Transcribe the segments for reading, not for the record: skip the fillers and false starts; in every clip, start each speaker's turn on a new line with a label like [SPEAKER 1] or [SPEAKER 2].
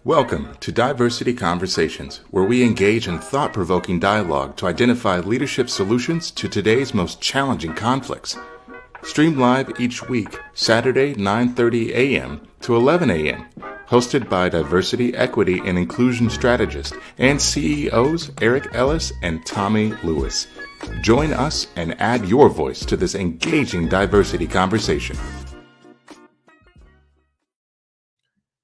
[SPEAKER 1] Welcome to Diversity Conversations, where we engage in thought-provoking dialogue to identify leadership solutions to today's most challenging conflicts. Stream live each week, Saturday 9:30 a.m. to 11 a.m. Hosted by Diversity, Equity, and Inclusion Strategist and CEOs Eric Ellis and Tommy Lewis. Join us and add your voice to this engaging diversity conversation.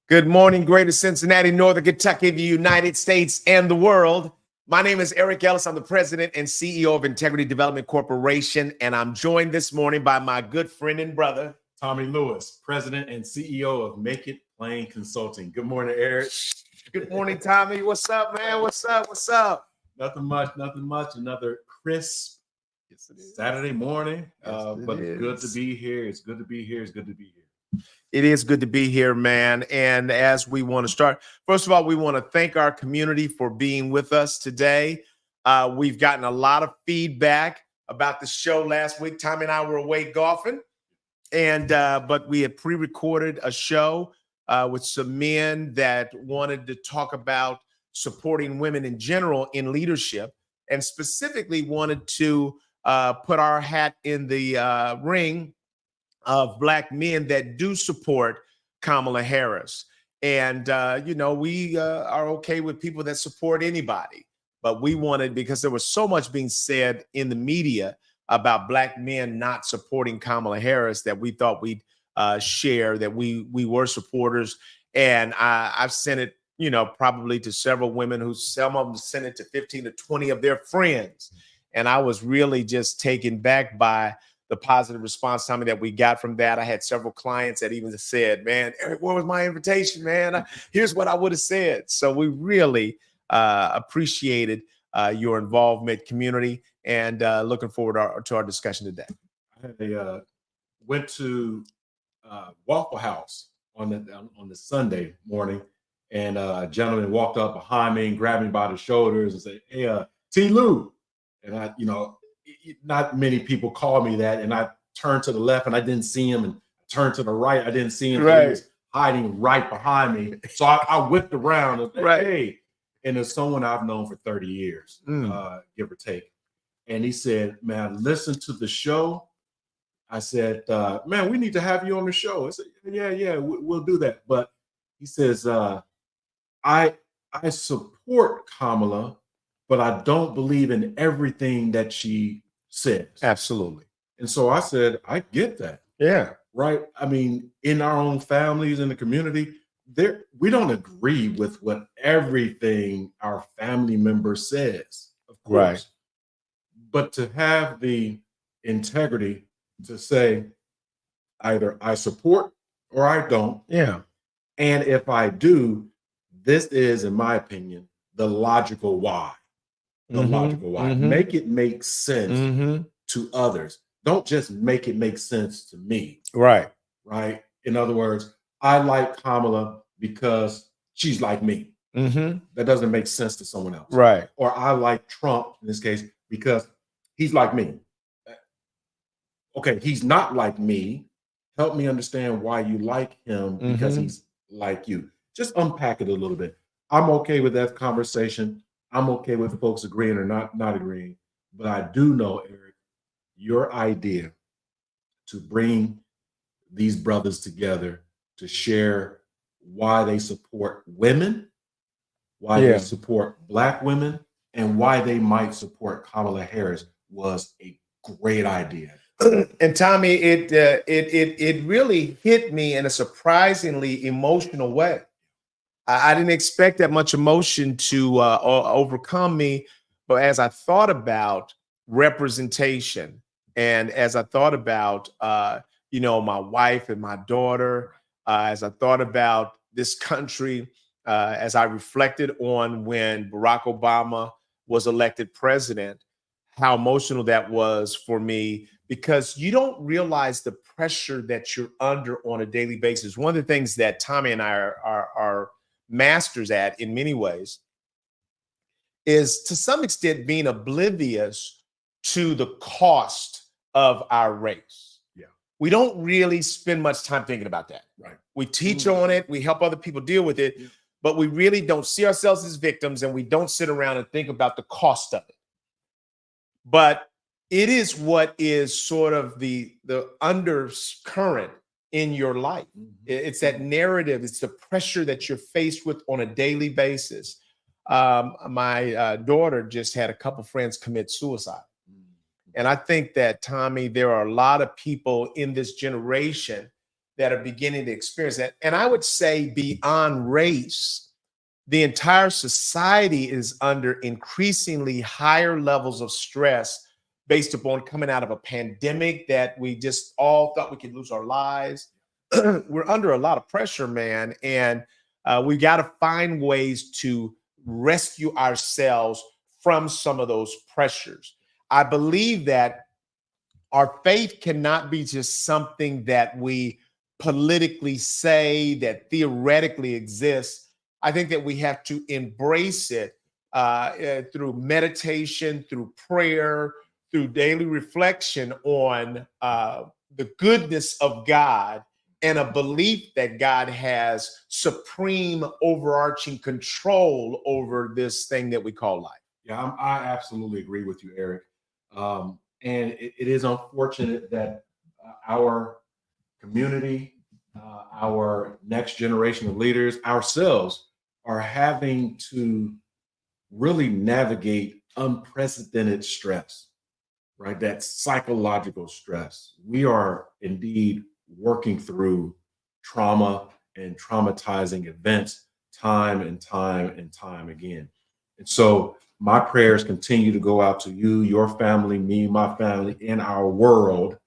[SPEAKER 2] Good morning, Greater Cincinnati, Northern Kentucky, the United States, and the world. My name is Eric Ellis. I'm the president and CEO of Integrity Development Corporation, and I'm joined this morning by my good friend and brother,
[SPEAKER 3] Tommy Lewis, president and CEO of Make It Plain Consulting. Good morning, Eric.
[SPEAKER 2] Good morning, Tommy. What's up, man? What's up? What's up?
[SPEAKER 3] Nothing much. Another crisp Saturday morning, but it's good to be here. It's good to be here.
[SPEAKER 2] It is good to be here, man. And as we want to start, first of all, we want to thank our community for being with us today. We've gotten a lot of feedback about the show last week. Tommy and I were away golfing, and but we had pre-recorded a show with some men that wanted to talk about supporting women in general in leadership, and specifically wanted to put our hat in the ring of Black men that do support Kamala Harris. And, we are okay with people that support anybody. But we wanted, because there was so much being said in the media about Black men not supporting Kamala Harris, that we thought we'd share that we were supporters. And I've sent it, probably to several women who some of them sent it to 15 to 20 of their friends. And I was really just taken back by the positive response, Tommy, that we got from that. I had several clients that even said, man, Eric, where was my invitation, man? Here's what I would have said. So we really appreciated your involvement, community, and looking forward to our discussion today.
[SPEAKER 3] I went to Waffle House on the Sunday morning, and a gentleman walked up behind me and grabbed me by the shoulders and said, hey, T. Lou. And I, not many people call me that, and I turned to the left and I didn't see him, and turned to the right, I didn't see him.
[SPEAKER 2] Right.
[SPEAKER 3] He was hiding right behind me. So I whipped around and said,
[SPEAKER 2] Right.
[SPEAKER 3] Hey, and there's someone I've known for 30 years, give or take. And he said, man, listen to the show. I said, man, we need to have you on the show. I said, yeah, we'll do that. But he says, I support Kamala, but I don't believe in everything that she says.
[SPEAKER 2] Absolutely.
[SPEAKER 3] And so I said, I get that.
[SPEAKER 2] Yeah.
[SPEAKER 3] Right. I mean, in our own families, in the community, we don't agree with what everything our family member says, of course.
[SPEAKER 2] Right.
[SPEAKER 3] But to have the integrity to say either I support or I don't.
[SPEAKER 2] Yeah.
[SPEAKER 3] And if I do, this is, in my opinion, the logical why. Logical why. Make it make sense to others. Don't just make it make sense to me.
[SPEAKER 2] Right.
[SPEAKER 3] In other words, I like Kamala because she's like me. That doesn't make sense to someone else.
[SPEAKER 2] Right.
[SPEAKER 3] Or I like Trump in this case because he's like me. Okay, he's not like me. Help me understand why you like him because he's like you. Just unpack it a little bit. I'm okay with that conversation. I'm okay with the folks agreeing or not agreeing, but I do know, Eric, your idea to bring these brothers together to share why they support women, why they support Black women, and why they might support Kamala Harris was a great idea.
[SPEAKER 2] And Tommy, it really hit me in a surprisingly emotional way. I didn't expect that much emotion to overcome me, but as I thought about representation, and as I thought about my wife and my daughter, as I thought about this country, as I reflected on when Barack Obama was elected president, how emotional that was for me, because you don't realize the pressure that you're under on a daily basis. One of the things that Tommy and I are masters at in many ways is, to some extent, being oblivious to the cost of our race.
[SPEAKER 3] Yeah.
[SPEAKER 2] We don't really spend much time thinking about that.
[SPEAKER 3] Right.
[SPEAKER 2] We teach on it. We help other people deal with it.
[SPEAKER 3] Yeah.
[SPEAKER 2] but we really don't see ourselves as victims, and we don't sit around and think about the cost of it. But it is what is sort of the undercurrent in your life. It's that narrative. It's the pressure that you're faced with on a daily basis. My daughter just had a couple friends commit suicide. And I think that, Tommy, there are a lot of people in this generation that are beginning to experience that. And I would say beyond race, the entire society is under increasingly higher levels of stress based upon coming out of a pandemic that we just all thought we could lose our lives. We're under a lot of pressure, man. And we got to find ways to rescue ourselves from some of those pressures. I believe that our faith cannot be just something that we politically say, that theoretically exists. I think that we have to embrace it through meditation, through prayer, through daily reflection on the goodness of God and a belief that God has supreme overarching control over this thing that we call life.
[SPEAKER 3] Yeah, I absolutely agree with you, Eric. And it is unfortunate that our community, our next generation of leaders, ourselves, are having to really navigate unprecedented stress, right? That psychological stress. We are indeed working through trauma and traumatizing events time and time and time again. And so my prayers continue to go out to you, your family, me, my family, in our world,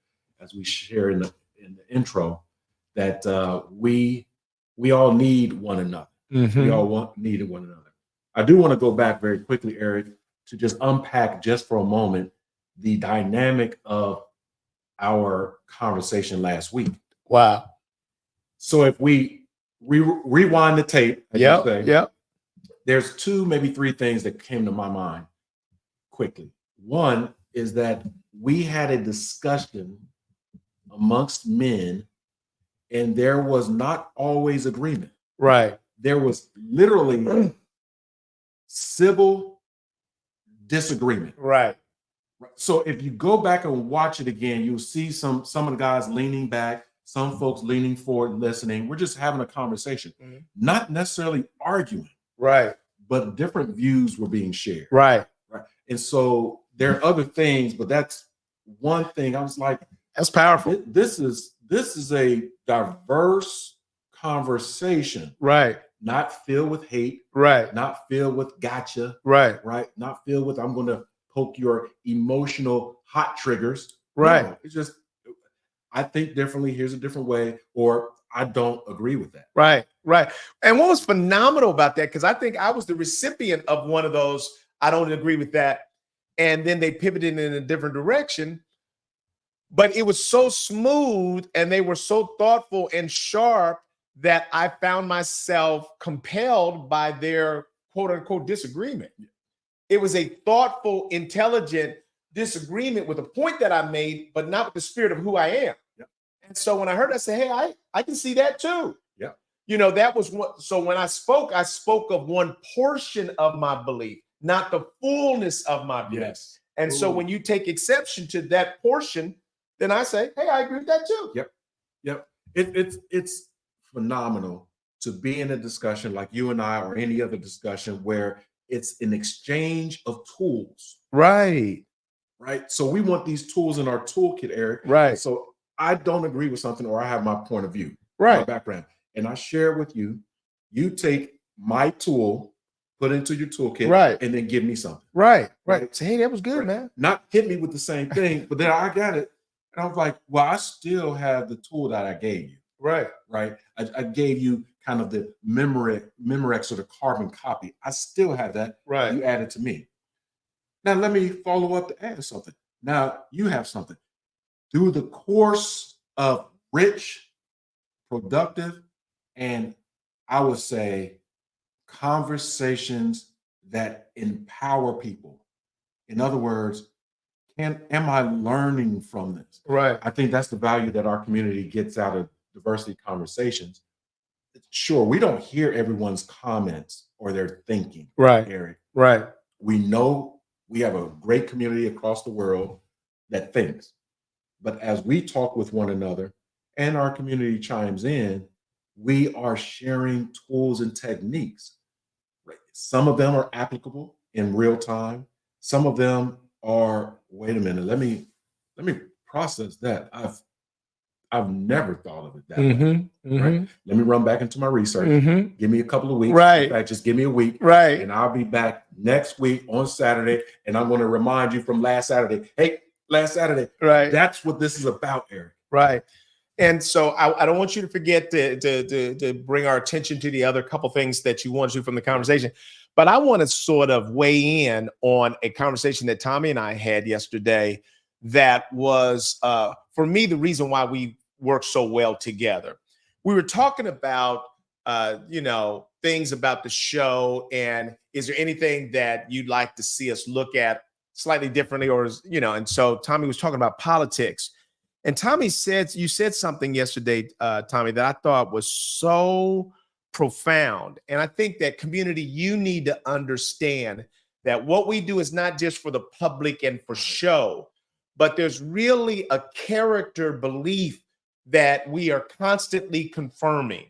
[SPEAKER 3] as we share in the intro, that we all need one another. We all needed one another. I do want to go back very quickly, Eric, to just unpack just for a moment the dynamic of our conversation last week.
[SPEAKER 2] Wow.
[SPEAKER 3] So if we rewind the tape, as you say, there's two, maybe three things that came to my mind quickly. One is that we had a discussion amongst men, and there was not always agreement.
[SPEAKER 2] Right.
[SPEAKER 3] There was literally civil disagreement.
[SPEAKER 2] Right.
[SPEAKER 3] So if you go back and watch it again, you'll see some of the guys leaning back, some folks leaning forward, listening. We're just having a conversation, not necessarily arguing.
[SPEAKER 2] Right.
[SPEAKER 3] But different views were being shared.
[SPEAKER 2] Right.
[SPEAKER 3] Right. And so there are other things, but that's one thing. I was like,
[SPEAKER 2] that's powerful.
[SPEAKER 3] This is a diverse conversation.
[SPEAKER 2] Right.
[SPEAKER 3] Not filled with hate.
[SPEAKER 2] Right.
[SPEAKER 3] Not filled with gotcha.
[SPEAKER 2] Right.
[SPEAKER 3] Right. Not filled with I'm going to poke your emotional hot triggers.
[SPEAKER 2] Right.
[SPEAKER 3] No, it's just I think differently. Here's a different way, or I don't agree with that.
[SPEAKER 2] Right. Right. And what was phenomenal about that, because I think I was the recipient of one of those, I don't agree with that. And then they pivoted in a different direction. But it was so smooth and they were so thoughtful and sharp that I found myself compelled by their quote unquote disagreement. It was a thoughtful, intelligent disagreement with a point that I made, but not with the spirit of who I am.
[SPEAKER 3] Yep.
[SPEAKER 2] And so when I heard, I said, hey, I can see that too.
[SPEAKER 3] Yeah.
[SPEAKER 2] You know, that was what, so when I spoke of one portion of my belief, not the fullness of my belief.
[SPEAKER 3] Yes.
[SPEAKER 2] And so when you take exception to that portion, then I say, hey, I agree with that too.
[SPEAKER 3] Yep. Yep. It's phenomenal to be in a discussion like you and I, or any other discussion where it's an exchange of tools.
[SPEAKER 2] Right.
[SPEAKER 3] Right. So we want these tools in our toolkit, Eric.
[SPEAKER 2] Right.
[SPEAKER 3] So I don't agree with something, or I have my point of view,
[SPEAKER 2] right,
[SPEAKER 3] my background, and I share it with you. You take my tool, put it into your toolkit,
[SPEAKER 2] right,
[SPEAKER 3] and then give me something.
[SPEAKER 2] Right. Right. Say, hey, that was good, right, man.
[SPEAKER 3] Not hit me with the same thing, but then I got it. And I was like, well, I still have the tool that I gave you.
[SPEAKER 2] Right.
[SPEAKER 3] Right. I gave you kind of the Memorex or the carbon copy. I still have that.
[SPEAKER 2] Right.
[SPEAKER 3] You added to me. Now let me follow up to add something. Now you have something. Through the course of rich, productive, and I would say conversations that empower people. In other words, am I learning from this?
[SPEAKER 2] Right.
[SPEAKER 3] I think that's the value that our community gets out of diversity conversations. It's sure, we don't hear everyone's comments or their thinking,
[SPEAKER 2] Right.
[SPEAKER 3] Eric.
[SPEAKER 2] Right.
[SPEAKER 3] We know we have a great community across the world that thinks. But as we talk with one another and our community chimes in, we are sharing tools and techniques. Right? Some of them are applicable in real time. Some of them are, wait a minute, let me process that. I've never thought of it that way. Right? Let me run back into my research. Give me a couple of weeks.
[SPEAKER 2] Right.
[SPEAKER 3] In fact, just give me a week.
[SPEAKER 2] Right.
[SPEAKER 3] And I'll be back next week on Saturday. And I'm going to remind you from last Saturday. Hey, last Saturday.
[SPEAKER 2] Right.
[SPEAKER 3] That's what this is about, Eric.
[SPEAKER 2] Right. And so I don't want you to forget to bring our attention to the other couple things that you want to from the conversation. But I want to sort of weigh in on a conversation that Tommy and I had yesterday that was, for me, the reason why we work so well together. We were talking about, things about the show, and is there anything that you'd like to see us look at slightly differently, or, and so Tommy was talking about politics. And Tommy you said something yesterday, Tommy, that I thought was so profound. And I think that community, you need to understand that what we do is not just for the public and for show, but there's really a character belief that we are constantly confirming.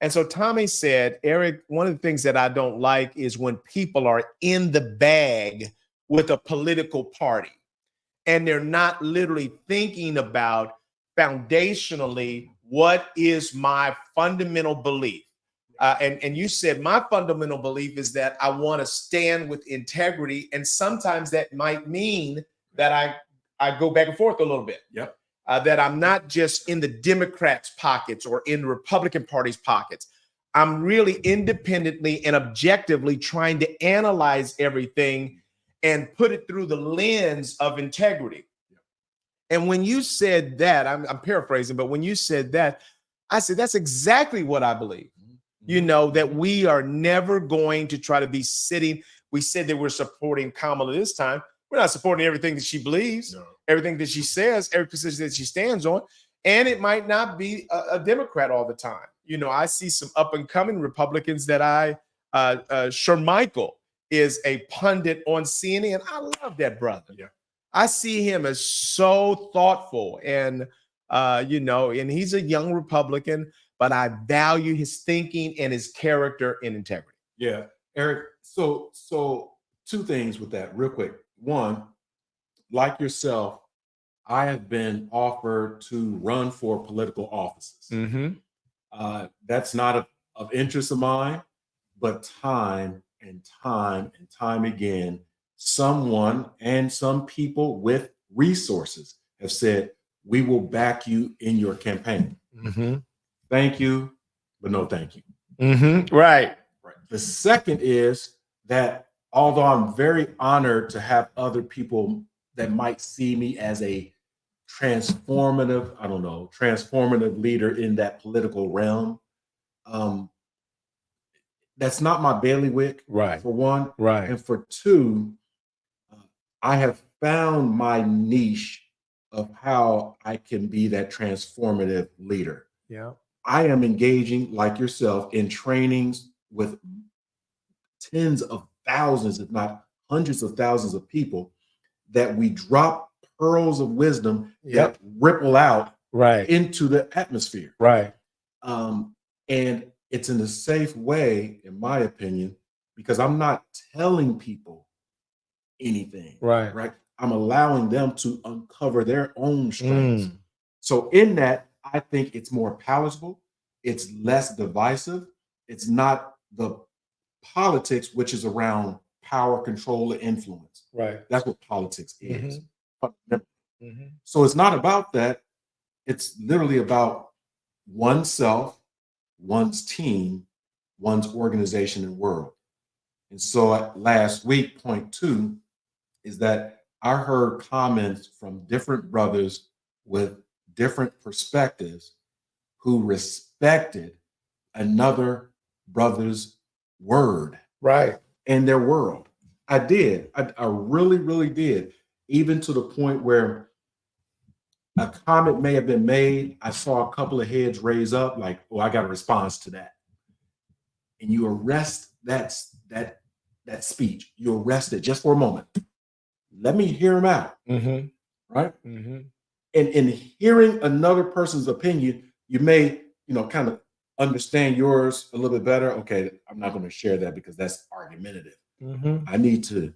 [SPEAKER 2] And so Tommy said, Eric, one of the things that I don't like is when people are in the bag with a political party and they're not literally thinking about foundationally, what is my fundamental belief? And you said, my fundamental belief is that I want to stand with integrity. And sometimes that might mean that I go back and forth a little bit.
[SPEAKER 3] Yep.
[SPEAKER 2] That I'm not just in the Democrats' pockets or in the Republican Party's pockets. I'm really independently and objectively trying to analyze everything and put it through the lens of integrity. And when you said that, I'm paraphrasing, but when you said that, I said, that's exactly what I believe. That we are never going to try to be sitting. We said that we're supporting Kamala this time. We're not supporting everything that she believes, everything that she says, every position that she stands on. And it might not be a Democrat all the time. I see some up and coming Republicans that Shermichael is a pundit on CNN. I love that brother.
[SPEAKER 3] Yeah.
[SPEAKER 2] I see him as so thoughtful and, and he's a young Republican, but I value his thinking and his character and integrity.
[SPEAKER 3] Yeah. Eric, so two things with that real quick. One, like yourself, I have been offered to run for political offices. That's not of interest of mine, but time and time again, someone and some people with resources have said, we will back you in your campaign. Thank you, but no thank you.
[SPEAKER 2] Right.
[SPEAKER 3] The second is that although I'm very honored to have other people that might see me as a transformative leader in that political realm, that's not my bailiwick,
[SPEAKER 2] right?
[SPEAKER 3] For one,
[SPEAKER 2] right,
[SPEAKER 3] and for two, I have found my niche of how I can be that transformative leader.
[SPEAKER 2] Yeah,
[SPEAKER 3] I am engaging, like yourself, in trainings with tens of thousands, if not hundreds of thousands of people, that we drop pearls of wisdom that ripple out into the atmosphere.
[SPEAKER 2] Right.
[SPEAKER 3] And it's in a safe way, in my opinion, because I'm not telling people anything. Right. I'm allowing them to uncover their own strengths. So in that, I think it's more palatable. It's less divisive. It's not the politics, which is around power, control, and influence.
[SPEAKER 2] Right.
[SPEAKER 3] That's what politics is. So it's not about that. It's literally about oneself, one's team, one's organization and world. And so last week, point 2 is that I heard comments from different brothers with different perspectives who respected another brother's word, and their world. I did. I really, really did. Even to the point where a comment may have been made. I saw a couple of heads raise up like, oh, I got a response to that. and you arrest that speech. You arrest it just for a moment. Let me hear him out. Right? And in hearing another person's opinion, you may, kind of understand yours a little bit better. Okay, I'm not going to share that because that's argumentative. I need to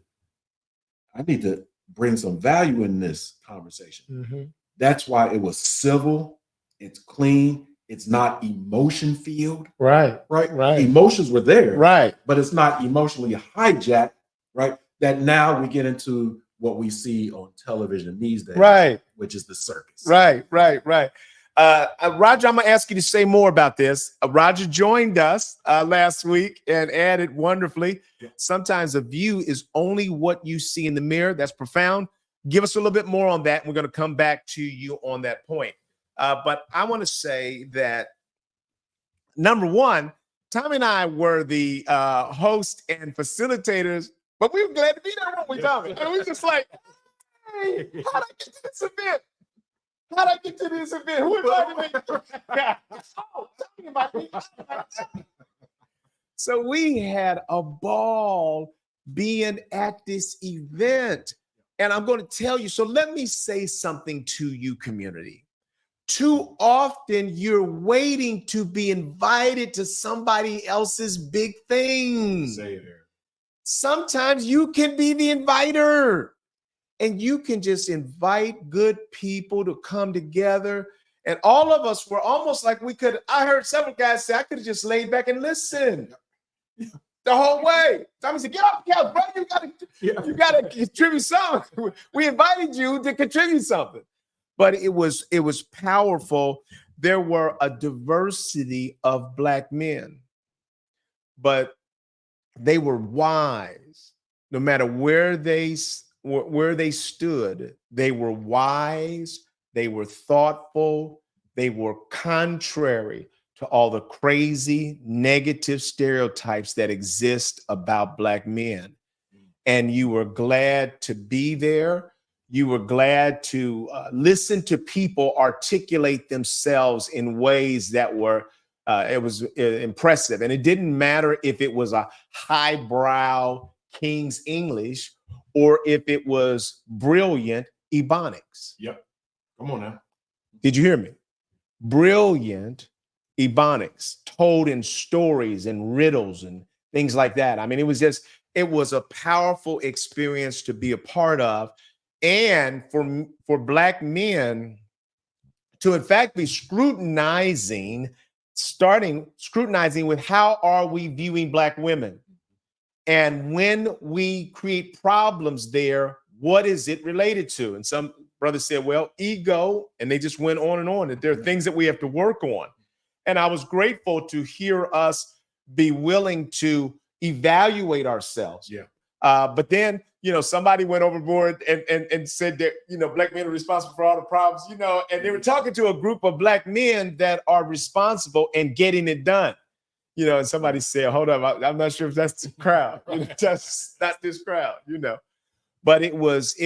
[SPEAKER 3] bring some value in this conversation. That's why it was civil. It's clean. It's not emotion filled. Right. Emotions were there. Right. But it's not emotionally hijacked. Right. That now we get into what we see on television these days. Right. Which is the circus.
[SPEAKER 2] Right. Roger, I'm going to ask you to say more about this. Roger joined us last week and added wonderfully. Yeah. Sometimes a view is only what you see in the mirror. That's profound. Give us a little bit more on that. We're going to come back to you on that point. But I want to say that, number one, Tommy and I were the host and facilitators, but we were glad to be there, weren't we, Tommy? And we were just like, hey, how'd I get to this event? How'd I get to this event? Who invited me? Yeah. Oh, Tommy invited me. So we had a ball being at this event. And I'm going to tell you, so let me say something to you, community. Too often you're waiting to be invited to somebody else's big thing.
[SPEAKER 3] Say it, Eric.
[SPEAKER 2] Sometimes you can be the inviter and you can just invite good people to come together. And all of us were almost like I heard several guys say, I could have just laid back and listened the whole way. Tommy said, get off the couch, bro. You gotta contribute something. We invited you to contribute something. But it was powerful. There were a diversity of Black men, but they were wise. No matter where they stood, they were wise, they were thoughtful, they were contrary to all the crazy negative stereotypes that exist about Black men. And you were glad to be there. You were glad to listen to people articulate themselves in ways that were, it was impressive. And it didn't matter if it was a highbrow King's English or if it was brilliant Ebonics.
[SPEAKER 3] Yep. Come on now.
[SPEAKER 2] Did you hear me? Brilliant Ebonics told in stories and riddles and things like that. I mean, it was a powerful experience to be a part of. And for Black men to, in fact, be scrutinizing with how are we viewing Black women? And when we create problems there, what is it related to? And some brothers said, well, ego, and they just went on and on, that there are things that we have to work on. And I was grateful to hear us be willing to evaluate ourselves.
[SPEAKER 3] Yeah.
[SPEAKER 2] But then, somebody went overboard and said that, Black men are responsible for all the problems, and they were talking to a group of Black men that are responsible and getting it done. And somebody said, hold up, I'm not sure if that's the crowd. That's not this crowd, But it was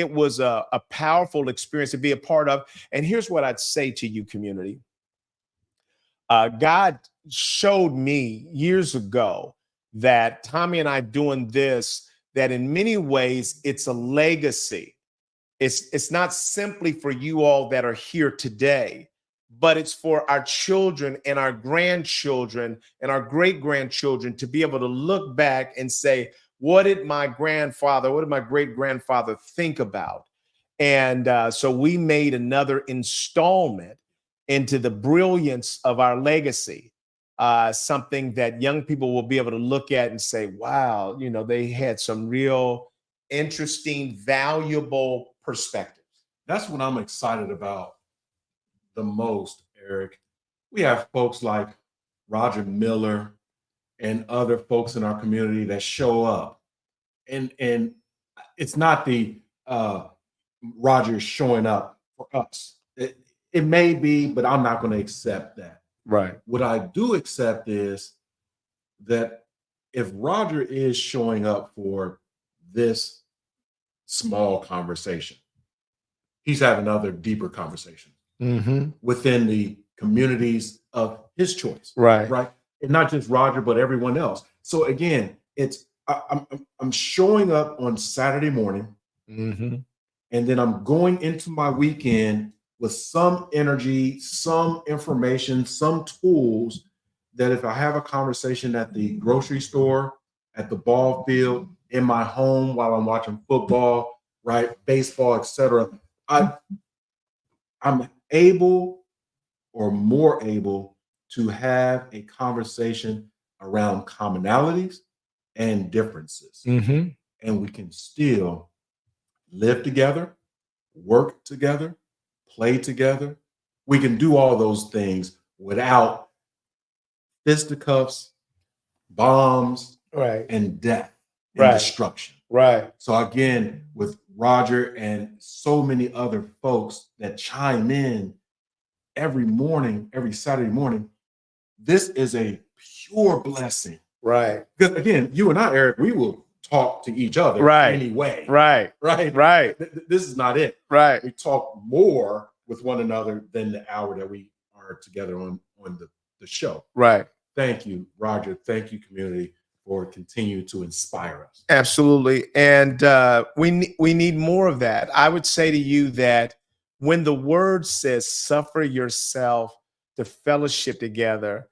[SPEAKER 2] a powerful experience to be a part of. And here's what I'd say to you, community. God showed me years ago that Tommy and I doing this, that in many ways it's a legacy. It's not simply for you all that are here today, but it's for our children and our grandchildren and our great-grandchildren to be able to look back and say, what did my great-grandfather think about? And so we made another installment into the brilliance of our legacy, something that young people will be able to look at and say, wow, they had some real interesting, valuable perspectives.
[SPEAKER 3] That's what I'm excited about the most, Eric. We have folks like Roger Miller and other folks in our community that show up. And it's not the Roger showing up for us. It may be, but I'm not going to accept that.
[SPEAKER 2] Right.
[SPEAKER 3] What I do accept is that if Roger is showing up for this small conversation, he's having other deeper conversations within the communities of his choice.
[SPEAKER 2] Right.
[SPEAKER 3] Right. and not just Roger, but everyone else. So again, I'm showing up on Saturday morning, and then I'm going into my weekend with some energy, some information, some tools that if I have a conversation at the grocery store, at the ball field, in my home while I'm watching football, right, baseball, etc., I'm able or more able to have a conversation around commonalities and differences. And we can still live together, work together, play together. We can do all those things without fisticuffs, bombs,
[SPEAKER 2] Right.
[SPEAKER 3] and death and
[SPEAKER 2] Right.
[SPEAKER 3] destruction.
[SPEAKER 2] Right.
[SPEAKER 3] So again, with Roger and so many other folks that chime in every morning, every Saturday morning, this is a pure blessing.
[SPEAKER 2] Right.
[SPEAKER 3] Because again, you and I, Eric, we will talk to each other
[SPEAKER 2] Right.
[SPEAKER 3] anyway.
[SPEAKER 2] Right.
[SPEAKER 3] Right.
[SPEAKER 2] Right.
[SPEAKER 3] This is not it.
[SPEAKER 2] Right.
[SPEAKER 3] We talk more with one another than the hour that we are together on the show.
[SPEAKER 2] Right.
[SPEAKER 3] Thank you, Roger. Thank you, community, for continuing to inspire us.
[SPEAKER 2] Absolutely. And we need more of that. I would say to you that when the word says suffer yourself to fellowship together,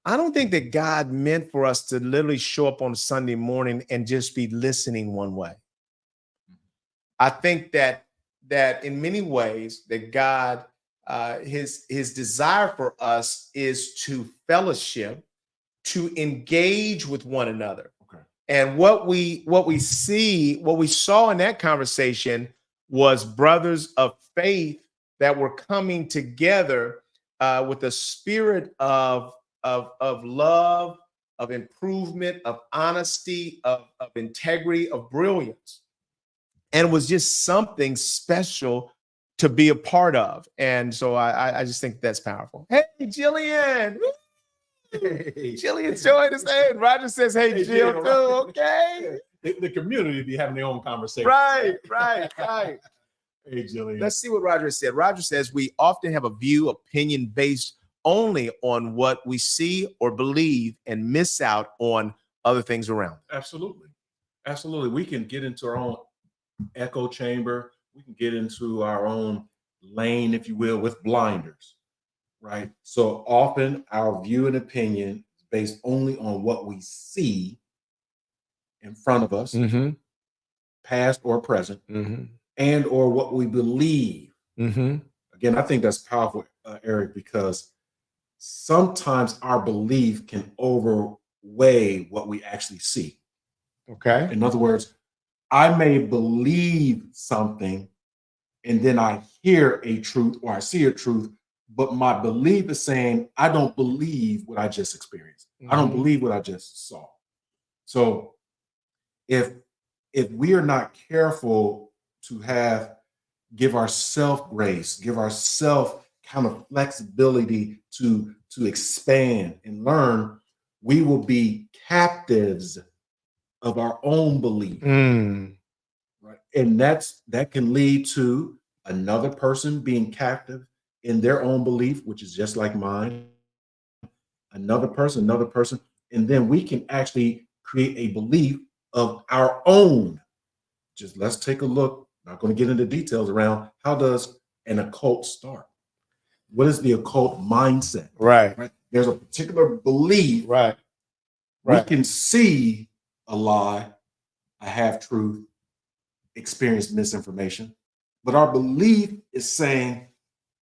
[SPEAKER 2] I don't think that God meant for us to literally show up on Sunday morning and just be listening one way. I think that in many ways that God, his desire for us is to fellowship, to engage with one another.
[SPEAKER 3] Okay.
[SPEAKER 2] And what we saw in that conversation was brothers of faith that were coming together with a spirit of love, of improvement, of honesty, of integrity, of brilliance. And it was just something special to be a part of. And so I just think that's powerful. Hey, Jillian. Hey. Jillian's joining us. Hey, Roger says, hey, Jill, too. Okay.
[SPEAKER 3] The community be having their own conversation.
[SPEAKER 2] Right.
[SPEAKER 3] Hey, Jillian.
[SPEAKER 2] Let's see what Roger said. Roger says, we often have a view, opinion based only on what we see or believe and miss out on other things around.
[SPEAKER 3] Absolutely. We can get into our own echo chamber. We can get into our own lane, if you will, with blinders, right? So often our view and opinion is based only on what we see in front of us, past or present, and or what we believe. Again, I think that's powerful, Eric, because sometimes our belief can overweigh what we actually see.
[SPEAKER 2] Okay.
[SPEAKER 3] In other words, I may believe something and then I hear a truth or I see a truth, but my belief is saying, I don't believe what I just experienced. I don't believe what I just saw. So if we are not careful to give ourselves grace, give ourselves kind of flexibility to expand and learn, we will be captives of our own belief. Right. And that can lead to another person being captive in their own belief, which is just like mine. Another person, and then we can actually create a belief of our own. Just let's take a look. Not going to get into details around how does an occult start? What is the occult mindset?
[SPEAKER 2] Right.
[SPEAKER 3] There's a particular belief.
[SPEAKER 2] Right.
[SPEAKER 3] We can see a lie, a half-truth, experience misinformation, but our belief is saying,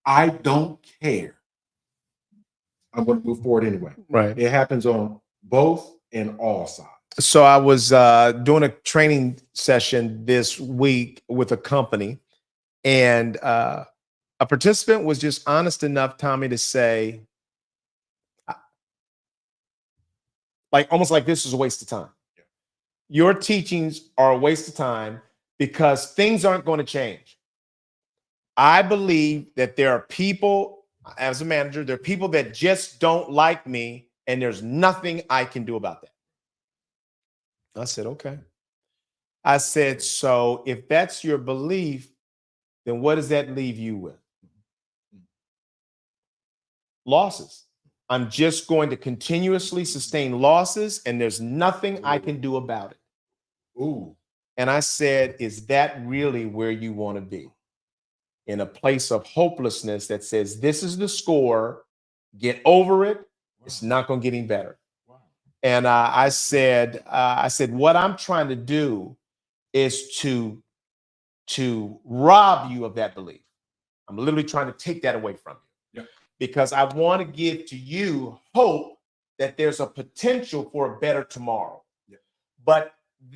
[SPEAKER 3] I don't care. I'm going to move forward anyway.
[SPEAKER 2] Right.
[SPEAKER 3] It happens on both and all sides.
[SPEAKER 2] So I was doing a training session this week with a company, and a participant was just honest enough, Tommy, to say, almost like this is a waste of time.
[SPEAKER 3] Yeah.
[SPEAKER 2] Your teachings are a waste of time because things aren't going to change. I believe that there are people, as a manager, there are people that just don't like me, and there's nothing I can do about that. I said, okay. I said, so if that's your belief, then what does that leave you with? Losses. I'm just going to continuously sustain losses, and there's nothing I can do about it.
[SPEAKER 3] Ooh.
[SPEAKER 2] And I said, is that really where you want to be? In a place of hopelessness that says, this is the score, get over it. It's not going to get any better. And I said, what I'm trying to do is to rob you of that belief. I'm literally trying to take that away from you.
[SPEAKER 3] Yeah.
[SPEAKER 2] Because I want to give to you hope that there's a potential for a better tomorrow.
[SPEAKER 3] Yeah.
[SPEAKER 2] But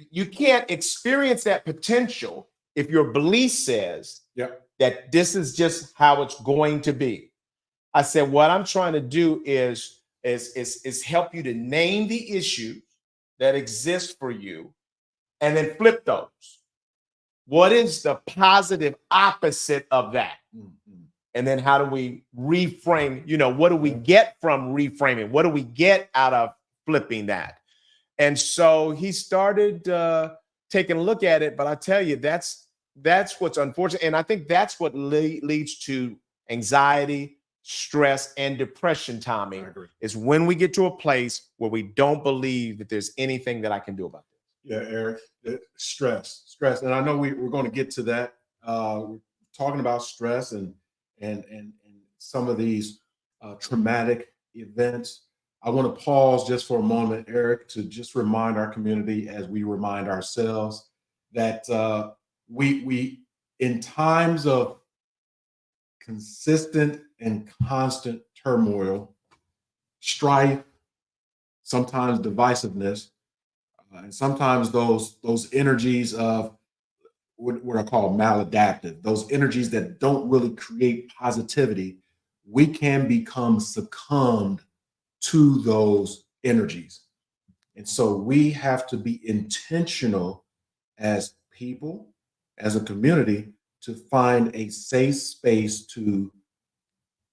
[SPEAKER 2] you can't experience that potential if your belief says that this is just how it's going to be. I said, what I'm trying to do is help you to name the issues that exist for you and then flip those. What is the positive opposite of that?
[SPEAKER 3] Mm-hmm.
[SPEAKER 2] And then how do we reframe? What do we get from reframing? What do we get out of flipping that? And so he started taking a look at it. But I tell you, that's what's unfortunate. And I think that's what leads to anxiety, stress, and depression, Tommy, is when we get to a place where we don't believe that there's anything that I can do about it.
[SPEAKER 3] Yeah, Eric, stress. And I know we're going to get to that. We're talking about stress and some of these traumatic events. I want to pause just for a moment, Eric, to just remind our community, as we remind ourselves, that we in times of consistent and constant turmoil, strife, sometimes divisiveness, and sometimes those energies of what I call maladaptive, those energies that don't really create positivity, we can become succumbed to those energies. And so we have to be intentional as people, as a community, to find a safe space to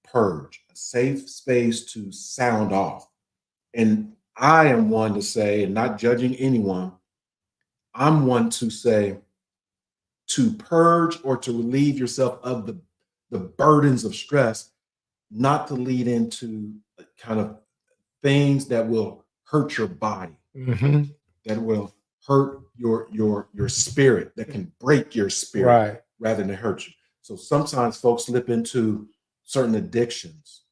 [SPEAKER 3] purge, a safe space to sound off. And I am one to say, and not judging anyone, I'm one to say, to purge or to relieve yourself of the burdens of stress, not to lead into kind of things that will hurt your body, that will hurt your spirit, that can break your spirit rather than hurt you. So sometimes folks slip into certain addictions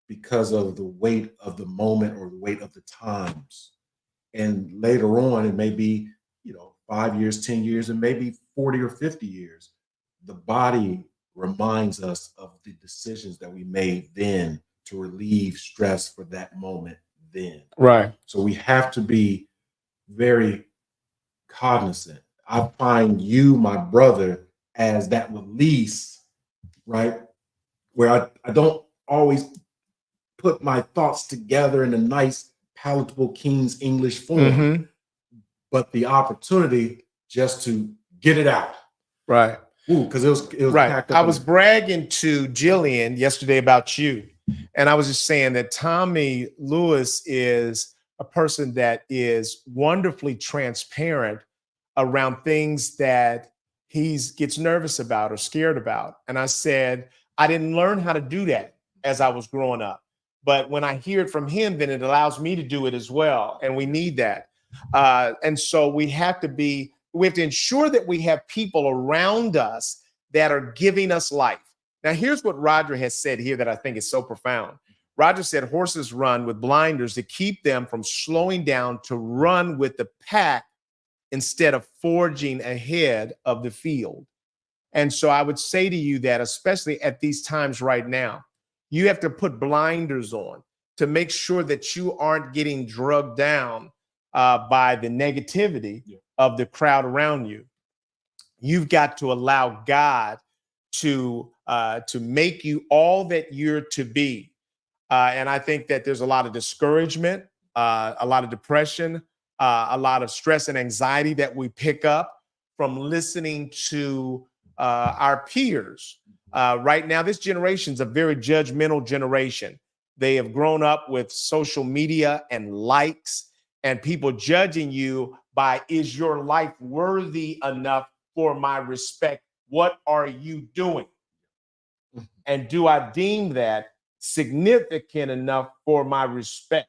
[SPEAKER 3] because of the weight of the moment or the weight of the times. And later on, it may be, 5 years, 10 years, and maybe 40 or 50 years. The body reminds us of the decisions that we made then to relieve stress for that moment then.
[SPEAKER 2] Right.
[SPEAKER 3] So we have to be very cognizant. I find you, my brother, as that release, right? Where I don't always put my thoughts together in a nice, palatable King's English form, but the opportunity just to get it out.
[SPEAKER 2] Right.
[SPEAKER 3] Ooh, because it was
[SPEAKER 2] right.
[SPEAKER 3] packed up.
[SPEAKER 2] I was bragging to Jillian yesterday about you. And I was just saying that Tommy Lewis is a person that is wonderfully transparent around things that he gets nervous about or scared about. And I said, I didn't learn how to do that as I was growing up. But when I hear it from him, then it allows me to do it as well. And we need that. And so we have to ensure that we have people around us that are giving us life. Now, here's what Roger has said here that I think is so profound. Roger said horses run with blinders to keep them from slowing down to run with the pack instead of forging ahead of the field. And so I would say to you that, especially at these times right now, you have to put blinders on to make sure that you aren't getting drugged down by the negativity of the crowd around you. You've got to allow God to make you all that you're to be. And I think that there's a lot of discouragement, a lot of depression, a lot of stress and anxiety that we pick up from listening to our peers. Right now, this generation is a very judgmental generation. They have grown up with social media and likes and people judging you by, is your life worthy enough for my respect? What are you doing? And do I deem that significant enough for my respect.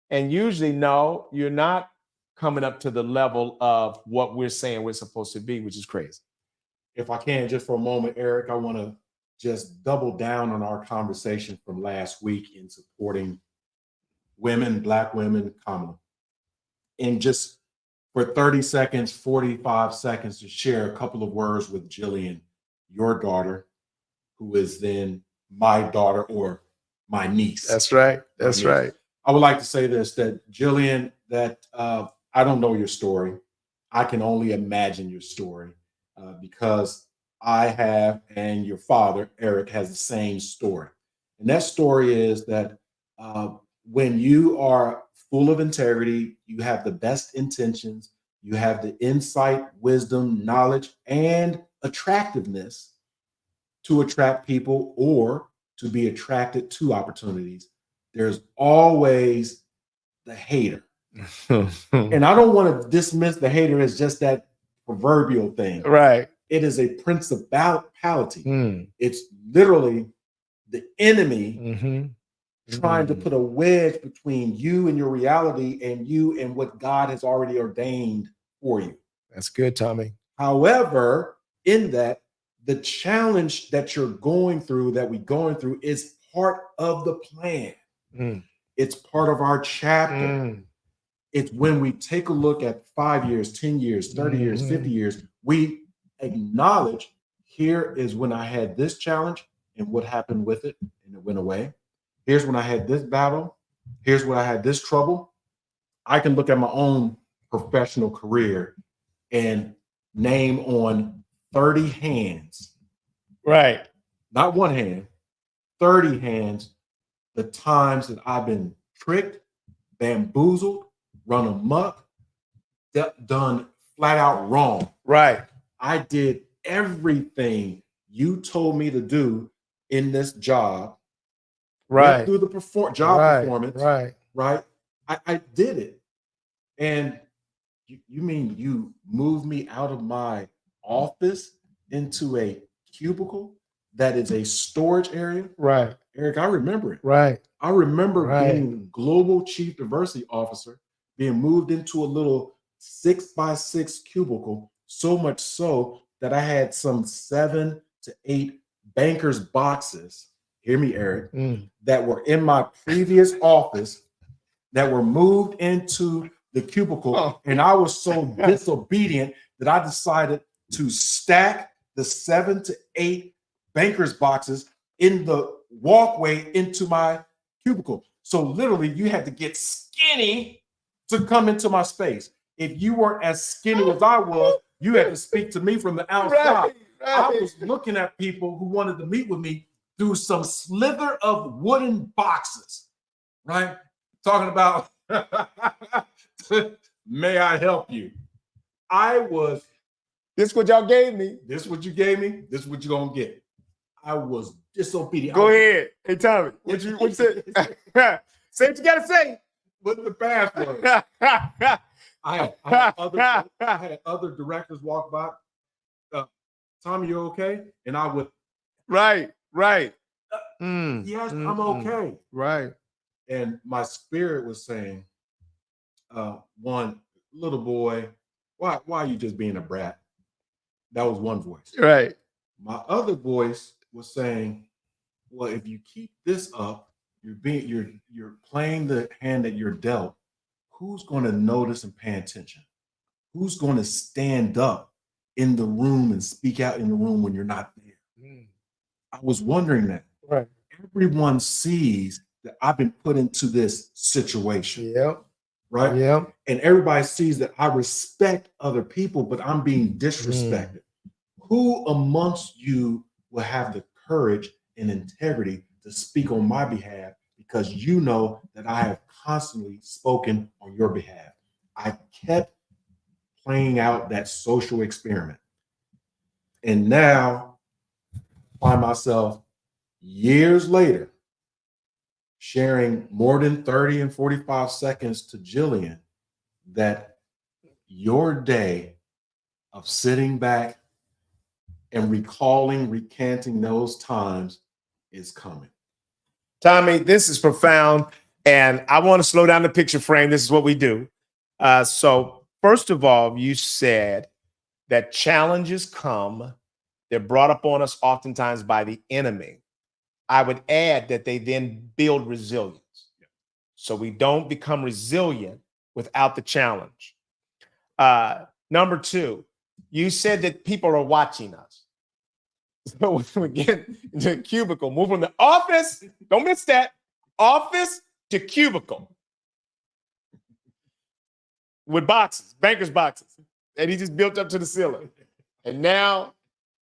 [SPEAKER 2] And usually, no, you're not coming up to the level of what we're saying we're supposed to be, which is crazy.
[SPEAKER 3] If I can, just for a moment, Eric, I want to just double down on our conversation from last week in supporting women, Black women, Kamala. And just for 30 seconds, 45 seconds to share a couple of words with Jillian, your daughter, who is then my daughter or my niece.
[SPEAKER 2] That's right. That's right.
[SPEAKER 3] I would like to say this, that Jillian, that I don't know your story. I can only imagine your story because I have, and your father, Eric, has the same story. And that story is that when you are full of integrity, you have the best intentions, you have the insight, wisdom, knowledge, and attractiveness to attract people or to be attracted to opportunities, there's always the hater. And I don't want to dismiss the hater as just that proverbial thing.
[SPEAKER 2] Right.
[SPEAKER 3] It is a principality. It's literally the enemy trying to put a wedge between you and your reality and you and what God has already ordained for you.
[SPEAKER 2] That's good, Tommy.
[SPEAKER 3] However, in that, the challenge that you're going through, that we're going through, is part of the plan. It's part of our chapter. It's when we take a look at 5 years, 10 years, 30 years, 50 years, we acknowledge here is when I had this challenge and what happened with it, and it went away. Here's when I had this battle. Here's when I had this trouble. I can look at my own professional career and name on 30 hands.
[SPEAKER 2] Right.
[SPEAKER 3] Not one hand, 30 hands, the times that I've been tricked, bamboozled, run amok, done flat out wrong.
[SPEAKER 2] Right.
[SPEAKER 3] I did everything you told me to do in this job.
[SPEAKER 2] Right.
[SPEAKER 3] Went through the performance. Right. I did it. And you mean you moved me out of my office into a cubicle that is a storage area?
[SPEAKER 2] Right.
[SPEAKER 3] Eric, I remember it.
[SPEAKER 2] Right.
[SPEAKER 3] I remember being global chief diversity officer, being moved into a little 6x6 cubicle, so much so that I had some 7 to 8 bankers boxes, hear me, Eric, that were in my previous office that were moved into the cubicle. And I was so disobedient that I decided to stack the 7 to 8 bankers boxes in the walkway into my cubicle. So literally you had to get skinny to come into my space. If you weren't as skinny as I was, you had to speak to me from the outside. I was looking at people who wanted to meet with me through some slither of wooden boxes, right? Talking about, may I help you?
[SPEAKER 2] This is what y'all gave me.
[SPEAKER 3] This is what you gave me. This is what you're gonna get. I was disobedient.
[SPEAKER 2] Go ahead. Hey, Tommy, what you said? Say what you gotta say.
[SPEAKER 3] With the password. I had other directors walk by. Tommy, you okay? And I would.
[SPEAKER 2] Right.
[SPEAKER 3] Yes, I'm okay.
[SPEAKER 2] Right.
[SPEAKER 3] And my spirit was saying, one little boy, why are you just being a brat? That was one voice.
[SPEAKER 2] Right.
[SPEAKER 3] My other voice was saying, well, if you keep this up, you're playing the hand that you're dealt. Who's going to notice and pay attention? Who's going to stand up in the room and speak out in the room when you're not there? I was wondering that.
[SPEAKER 2] Right.
[SPEAKER 3] Everyone sees that I've been put into this situation.
[SPEAKER 2] Yep.
[SPEAKER 3] Right.
[SPEAKER 2] Yep.
[SPEAKER 3] And everybody sees that I respect other people, but I'm being disrespected. Who amongst you will have the courage and integrity to speak on my behalf because you know that I have constantly spoken on your behalf? I kept playing out that social experiment. And now I find myself years later sharing more than 30 and 45 seconds to Jillian that your day of sitting back and recanting those times is coming.
[SPEAKER 2] Tommy, this is profound. And I want to slow down the picture frame. This is what we do. So, first of all, you said that challenges come, they're brought upon us oftentimes by the enemy. I would add that they then build resilience. So we don't become resilient without the challenge. Number two, you said that people are watching us. So when we get into a cubicle, move from the office, don't miss that, office to cubicle with boxes, banker's boxes. And he just built up to the ceiling. And now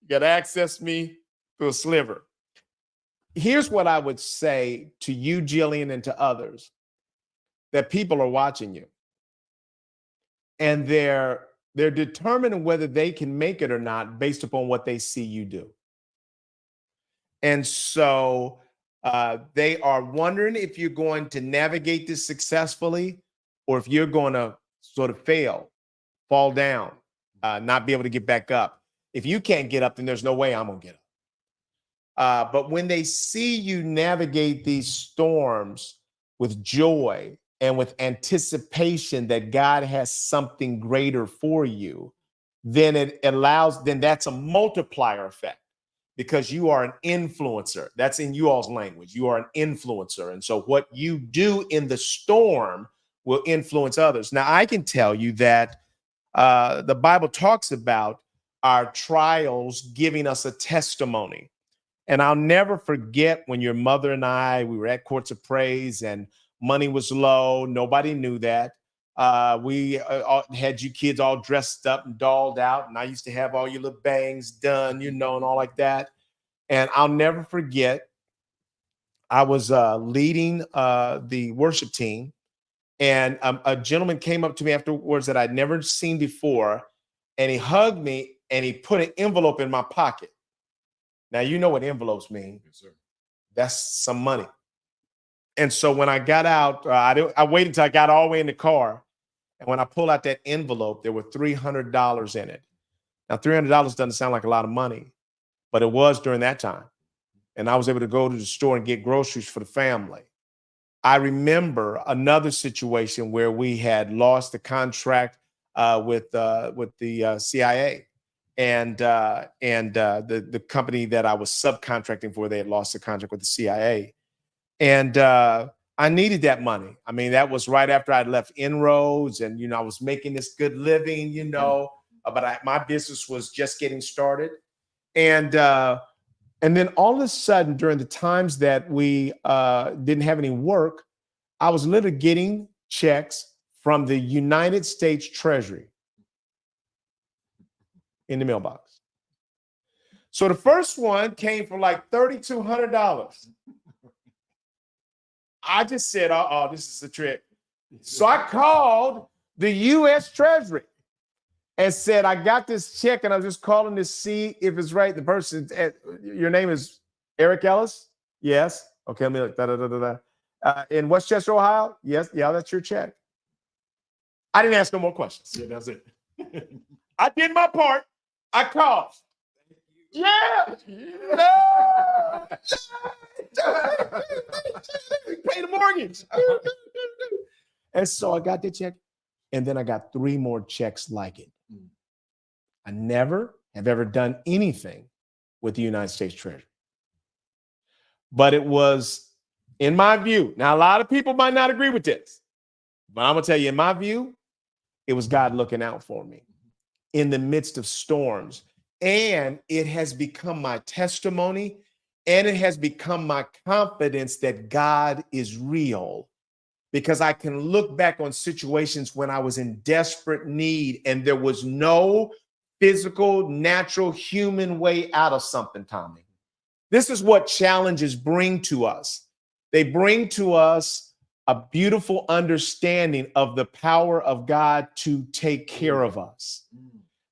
[SPEAKER 2] you got to access me through a sliver. Here's what I would say to you, Jillian, and to others, that people are watching you. And they're determining whether they can make it or not based upon what they see you do. And so they are wondering if you're going to navigate this successfully or if you're going to sort of fail, fall down, not be able to get back up. If you can't get up, then there's no way I'm going to get up. But when they see you navigate these storms with joy and with anticipation that God has something greater for you, then then that's a multiplier effect because you are an influencer. That's in you all's language. You are an influencer. And so what you do in the storm will influence others. Now, I can tell you that the Bible talks about our trials giving us a testimony. And I'll never forget when your mother and we were at Courts of Praise and money was low. Nobody knew that. We had you kids all dressed up and dolled out. And I used to have all your little bangs done, and all like that. And I'll never forget, I was leading the worship team. And a gentleman came up to me afterwards that I'd never seen before. And he hugged me and he put an envelope in my pocket. Now, you know what envelopes mean.
[SPEAKER 3] Yes, sir.
[SPEAKER 2] That's some money. And so when I got out, I waited until I got all the way in the car. And when I pulled out that envelope, there were $300 in it. Now, $300 doesn't sound like a lot of money, but it was during that time. And I was able to go to the store and get groceries for the family. I remember another situation where we had lost the contract with the CIA. And the company that I was subcontracting for, they had lost the contract with the CIA. And I needed that money. I mean, that was right after I'd left Inroads and, I was making this good living, but my business was just getting started. And then all of a sudden, during the times that we didn't have any work, I was literally getting checks from the United States Treasury in the mailbox. So the first one came for like $3,200. I just said, this is a trick. So I called the U.S. Treasury and said, I got this check and I'm just calling to see if it's right. The person, your name is Eric Ellis? Yes. Okay, let me look. In Westchester, Ohio? Yes. Yeah, that's your check. I didn't ask no more questions.
[SPEAKER 3] Yeah, that's it.
[SPEAKER 2] I did my part. I called. Yeah. Pay the mortgage. And so I got the check. And then I got 3 more checks like it. I never have ever done anything with the United States Treasury. But it was, in my view, now a lot of people might not agree with this, but I'm going to tell you, in my view, it was God looking out for me in the midst of storms. And it has become my testimony, and it has become my confidence that God is real, because I can look back on situations when I was in desperate need and there was no physical, natural, human way out of something, Tommy. This is what challenges bring to us. They bring to us a beautiful understanding of the power of God to take care of us.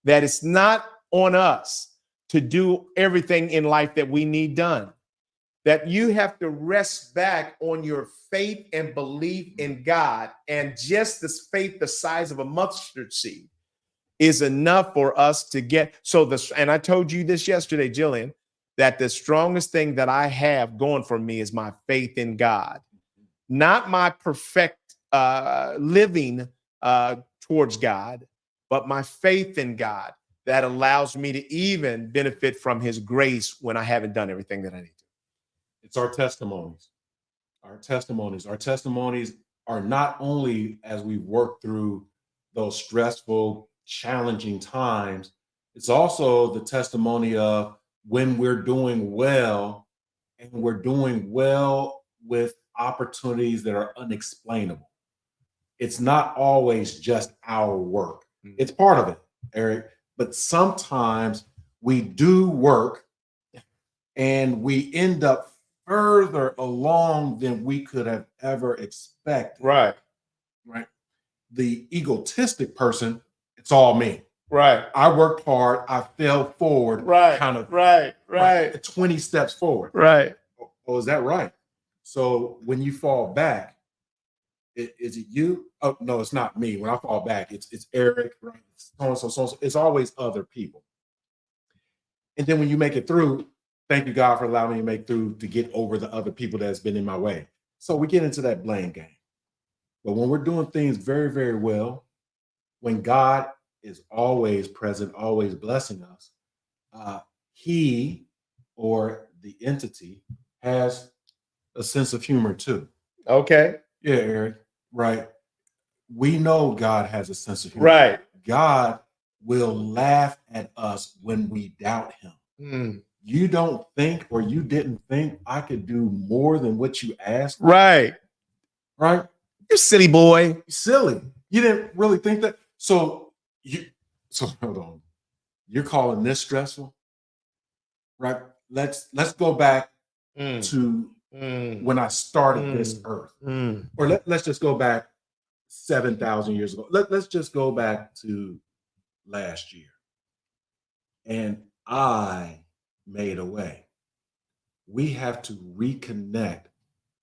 [SPEAKER 2] That it's not on us to do everything in life that we need done. That you have to rest back on your faith and belief in God. And just this faith the size of a mustard seed is enough for us to get. And I told you this yesterday, Jillian, that the strongest thing that I have going for me is my faith in God, not my perfect living towards God, but my faith in God that allows me to even benefit from his grace when I haven't done everything that I need to.
[SPEAKER 3] It's our testimonies. Our testimonies. Our testimonies are not only as we work through those stressful, challenging times, it's also the testimony of when we're doing well, and we're doing well with opportunities that are unexplainable. It's not always just our work. It's part of it, Eric, but sometimes we do work and we end up further along than we could have ever expected.
[SPEAKER 2] Right.
[SPEAKER 3] Right. The egotistic person, it's all me.
[SPEAKER 2] Right.
[SPEAKER 3] I worked hard. I fell forward.
[SPEAKER 2] Right.
[SPEAKER 3] Kind of.
[SPEAKER 2] Right.
[SPEAKER 3] 20 steps forward.
[SPEAKER 2] Right.
[SPEAKER 3] Oh, is that right? So when you fall back, is it you? Oh, no, it's not me. When I fall back, it's Eric, right? So. It's always other people. And then when you make it through, thank you, God, for allowing me to make through to get over the other people that's been in my way. So we get into that blame game. But when we're doing things very, very well, when God is always present, always blessing us, he or the entity has a sense of humor too.
[SPEAKER 2] Okay.
[SPEAKER 3] Yeah, Eric. Right. We know God has a sense of humor.
[SPEAKER 2] Right.
[SPEAKER 3] God will laugh at us when we doubt him. You don't think, or you didn't think I could do more than what you asked.
[SPEAKER 2] Right.
[SPEAKER 3] Right.
[SPEAKER 2] You silly boy.
[SPEAKER 3] Silly. You didn't really think that. So hold on. You're calling this stressful? Right. Let's go back to when I started this earth. Or let's just go back 7,000 years ago. Let's just go back to last year. And I made a way. We have to reconnect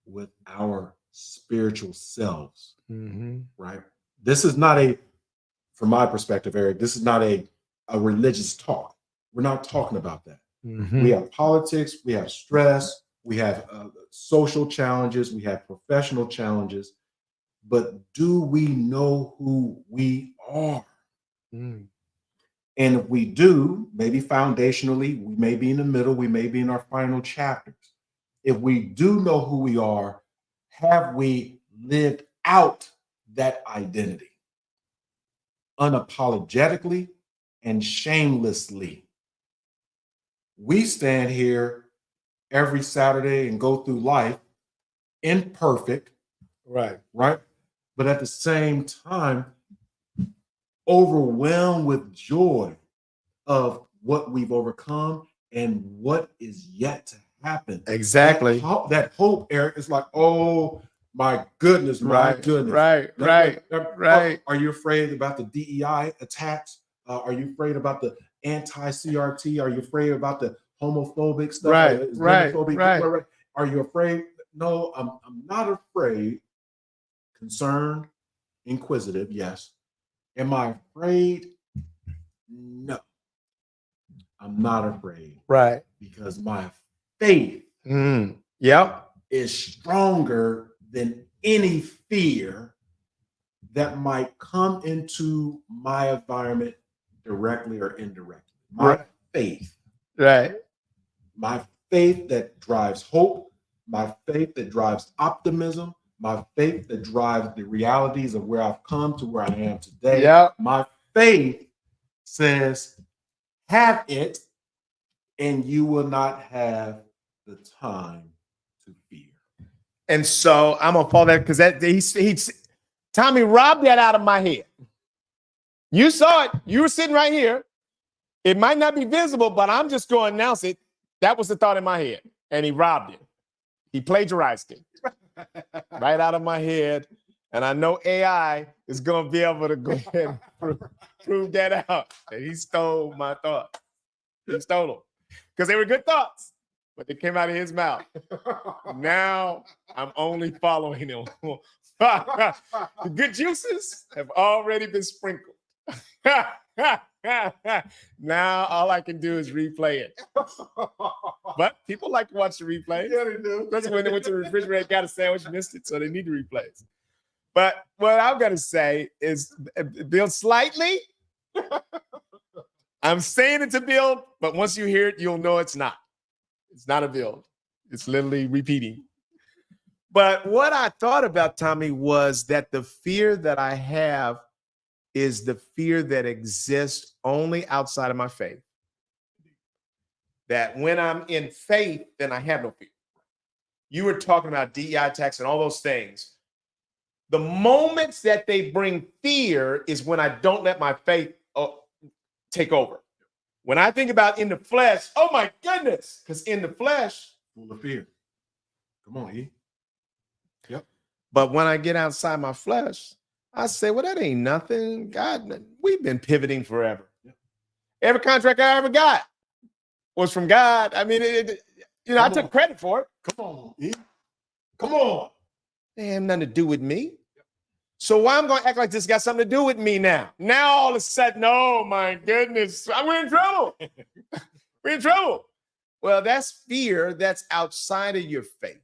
[SPEAKER 3] with our spiritual selves, right? This is not from my perspective, Eric, this is not a religious talk. We're not talking about that. We have politics, we have stress, we have social challenges, we have professional challenges, but do we know who we are? And if we do, maybe foundationally, we may be in the middle, we may be in our final chapters. If we do know who we are, have we lived out that identity unapologetically and shamelessly? We stand here every Saturday and go through life imperfect,
[SPEAKER 2] right?
[SPEAKER 3] But at the same time, overwhelmed with joy of what we've overcome and what is yet to happen.
[SPEAKER 2] Exactly.
[SPEAKER 3] That hope, Eric, is like, oh my goodness, my goodness.
[SPEAKER 2] Right.
[SPEAKER 3] Are you afraid about the DEI attacks? Are you afraid about the anti-CRT? Are you afraid about the homophobic stuff?
[SPEAKER 2] Right.
[SPEAKER 3] Are you afraid? No, I'm not afraid. Concerned, inquisitive, yes. Am I afraid? No, I'm not afraid.
[SPEAKER 2] Right.
[SPEAKER 3] Because my faith is stronger than any fear that might come into my environment directly or indirectly. My faith.
[SPEAKER 2] Right.
[SPEAKER 3] My faith that drives hope, my faith that drives optimism, my faith that drives the realities of where I've come to where I am today.
[SPEAKER 2] Yep.
[SPEAKER 3] My faith says, have it, and you will not have the time to fear.
[SPEAKER 2] And so I'm gonna follow that because he's Tommy robbed that out of my head. You saw it. You were sitting right here. It might not be visible, but I'm just going to announce it. That was the thought in my head, and he robbed it. He plagiarized it right out of my head. And I know AI is going to be able to go ahead and prove that out, that he stole my thoughts. He stole them because they were good thoughts, but they came out of his mouth. Now I'm only following him. The good juices have already been sprinkled. Now all I can do is replay it. But people like to watch the replay.
[SPEAKER 3] Yeah, they do.
[SPEAKER 2] That's when they went to the refrigerator, got a sandwich, missed it, so they need the replays. But what I'm going to say is build slightly. I'm saying it's a build, but once you hear it, you'll know it's not. It's not a build. It's literally repeating. But what I thought about, Tommy, was that the fear that I have is the fear that exists only outside of my faith. That when I'm in faith, then I have no fear. You were talking about DEI tax and all those things. The moments that they bring fear is when I don't let my faith take over. When I think about in the flesh, oh my goodness, because in the flesh,
[SPEAKER 3] Full of fear. Come on, E. Yep.
[SPEAKER 2] but when I get outside my flesh, I say, well, that ain't nothing. God, we've been pivoting forever.
[SPEAKER 3] Yep.
[SPEAKER 2] Every contract I ever got was from God. I mean, I took credit for it.
[SPEAKER 3] Come on, E. Come on.
[SPEAKER 2] It had nothing to do with me. So why I'm going to act like this got something to do with me now? Now all of a sudden, oh my goodness, we're in trouble. We're in trouble. Well, that's fear that's outside of your faith.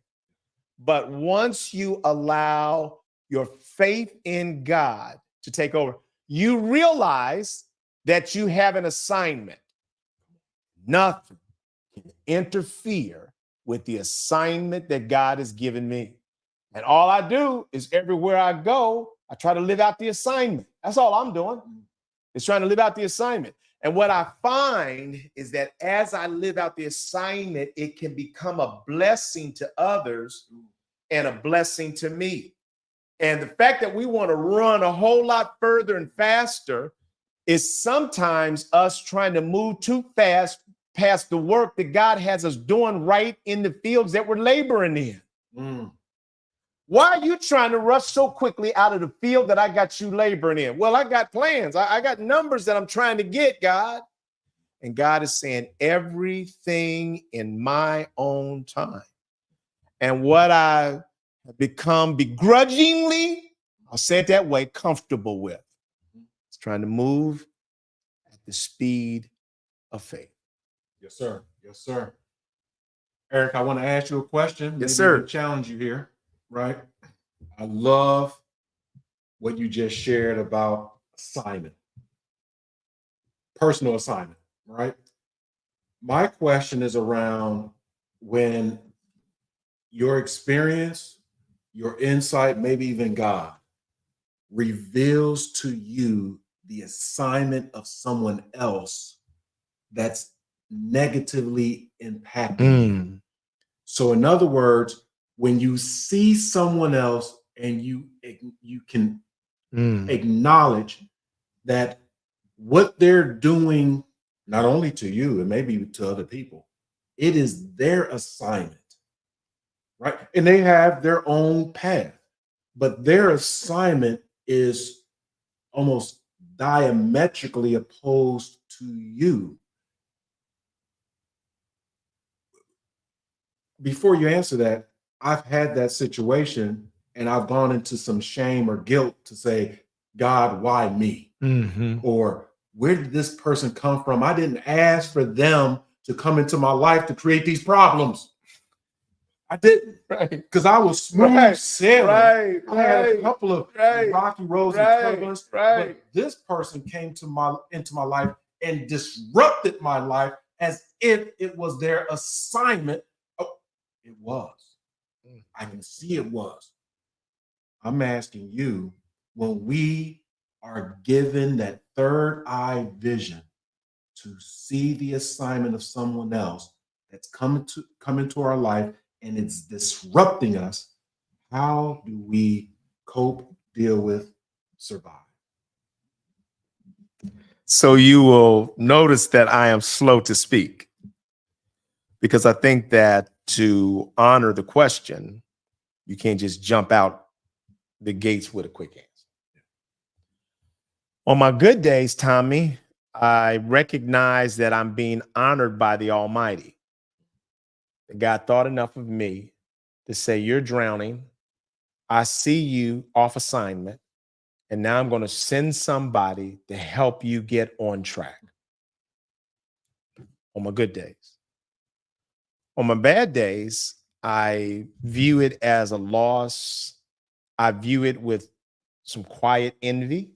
[SPEAKER 2] But once you allow your faith in God to take over, you realize that you have an assignment. Nothing can interfere with the assignment that God has given me. And all I do is everywhere I go, I try to live out the assignment. That's all I'm doing. Is trying to live out the assignment. And what I find is that as I live out the assignment, it can become a blessing to others and a blessing to me. And the fact that we want to run a whole lot further and faster is sometimes us trying to move too fast past the work that God has us doing right in the fields that we're laboring in.
[SPEAKER 3] Mm.
[SPEAKER 2] Why are you trying to rush so quickly out of the field that I got you laboring in? Well, I got plans. I got numbers that I'm trying to get, God. And God is saying everything in my own time. And what I have become begrudgingly, I'll say it that way, comfortable with, is trying to move at the speed of faith.
[SPEAKER 3] Yes, sir. Yes, sir. Eric, I want to ask you a question.
[SPEAKER 2] Yes,
[SPEAKER 3] Maybe
[SPEAKER 2] sir.
[SPEAKER 3] even challenge you here, right? I love what you just shared about assignment, personal assignment, right? My question is around when your experience, your insight, maybe even God, reveals to you the assignment of someone else that's negatively impacting you. So in other words, when you see someone else and you can acknowledge that what they're doing, not only to you and maybe to other people, it is their assignment, right? And they have their own path, but their assignment is almost diametrically opposed to you. Before you answer that, I've had that situation and I've gone into some shame or guilt to say, God, why me? Or where did this person come from? I didn't ask for them to come into my life to create these problems. I didn't, because I was smooth sailing. I had a couple of rocky roads and turbulence, but this person came into my life and disrupted my life as if it was their assignment. Oh, it was. I can see it was. I'm asking you, when we are given that third eye vision to see the assignment of someone else that's come into our life and it's disrupting us, how do we cope, deal with, survive?
[SPEAKER 2] So you will notice that I am slow to speak, because I think that to honor the question, you can't just jump out the gates with a quick answer. On my good days, Tommy, I recognize that I'm being honored by the Almighty. God thought enough of me to say, you're drowning. I see you off assignment, And now I'm going to send somebody to help you get on track on my good days. On my bad days, I view it as a loss. I view it with some quiet envy.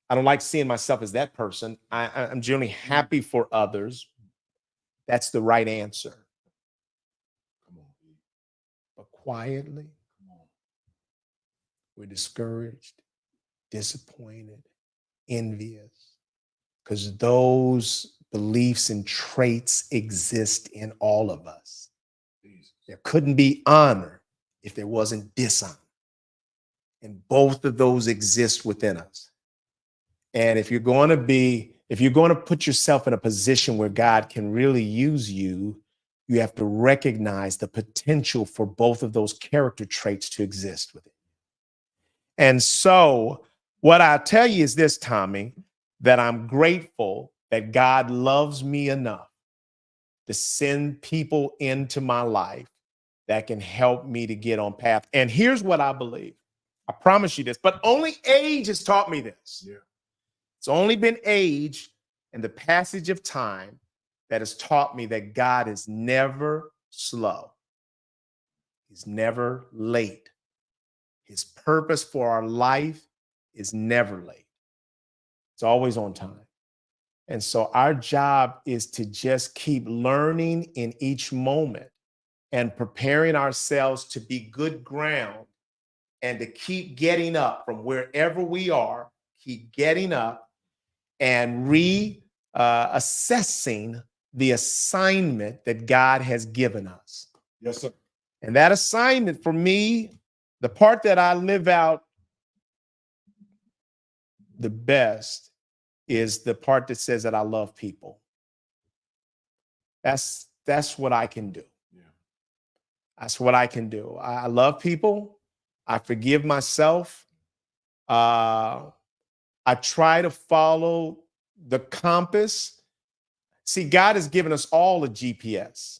[SPEAKER 2] I don't like seeing myself as that person. I'm generally happy for others. That's the right answer.
[SPEAKER 3] Come on.
[SPEAKER 2] But quietly, we're discouraged, disappointed, envious, because those beliefs and traits exist in all of us. There couldn't be honor if there wasn't dishonor. And both of those exist within us. And if you're going to put yourself in a position where God can really use you, you have to recognize the potential for both of those character traits to exist within you. And so what I tell you is this, Tommy, that I'm grateful that God loves me enough to send people into my life that can help me to get on path. And here's what I believe. I promise you this, but only age has taught me this.
[SPEAKER 3] Yeah.
[SPEAKER 2] It's only been age and the passage of time that has taught me that God is never slow. He's never late. His purpose for our life is never late. It's always on time. And so our job is to just keep learning in each moment and preparing ourselves to be good ground and to keep getting up from wherever we are, keep getting up and assessing the assignment that God has given us.
[SPEAKER 3] Yes, sir.
[SPEAKER 2] And that assignment for me, the part that I live out the best is the part that says that I love people. That's what I can do.
[SPEAKER 3] Yeah.
[SPEAKER 2] That's what I can do. I love people. I forgive myself. I try to follow the compass. See, God has given us all a GPS.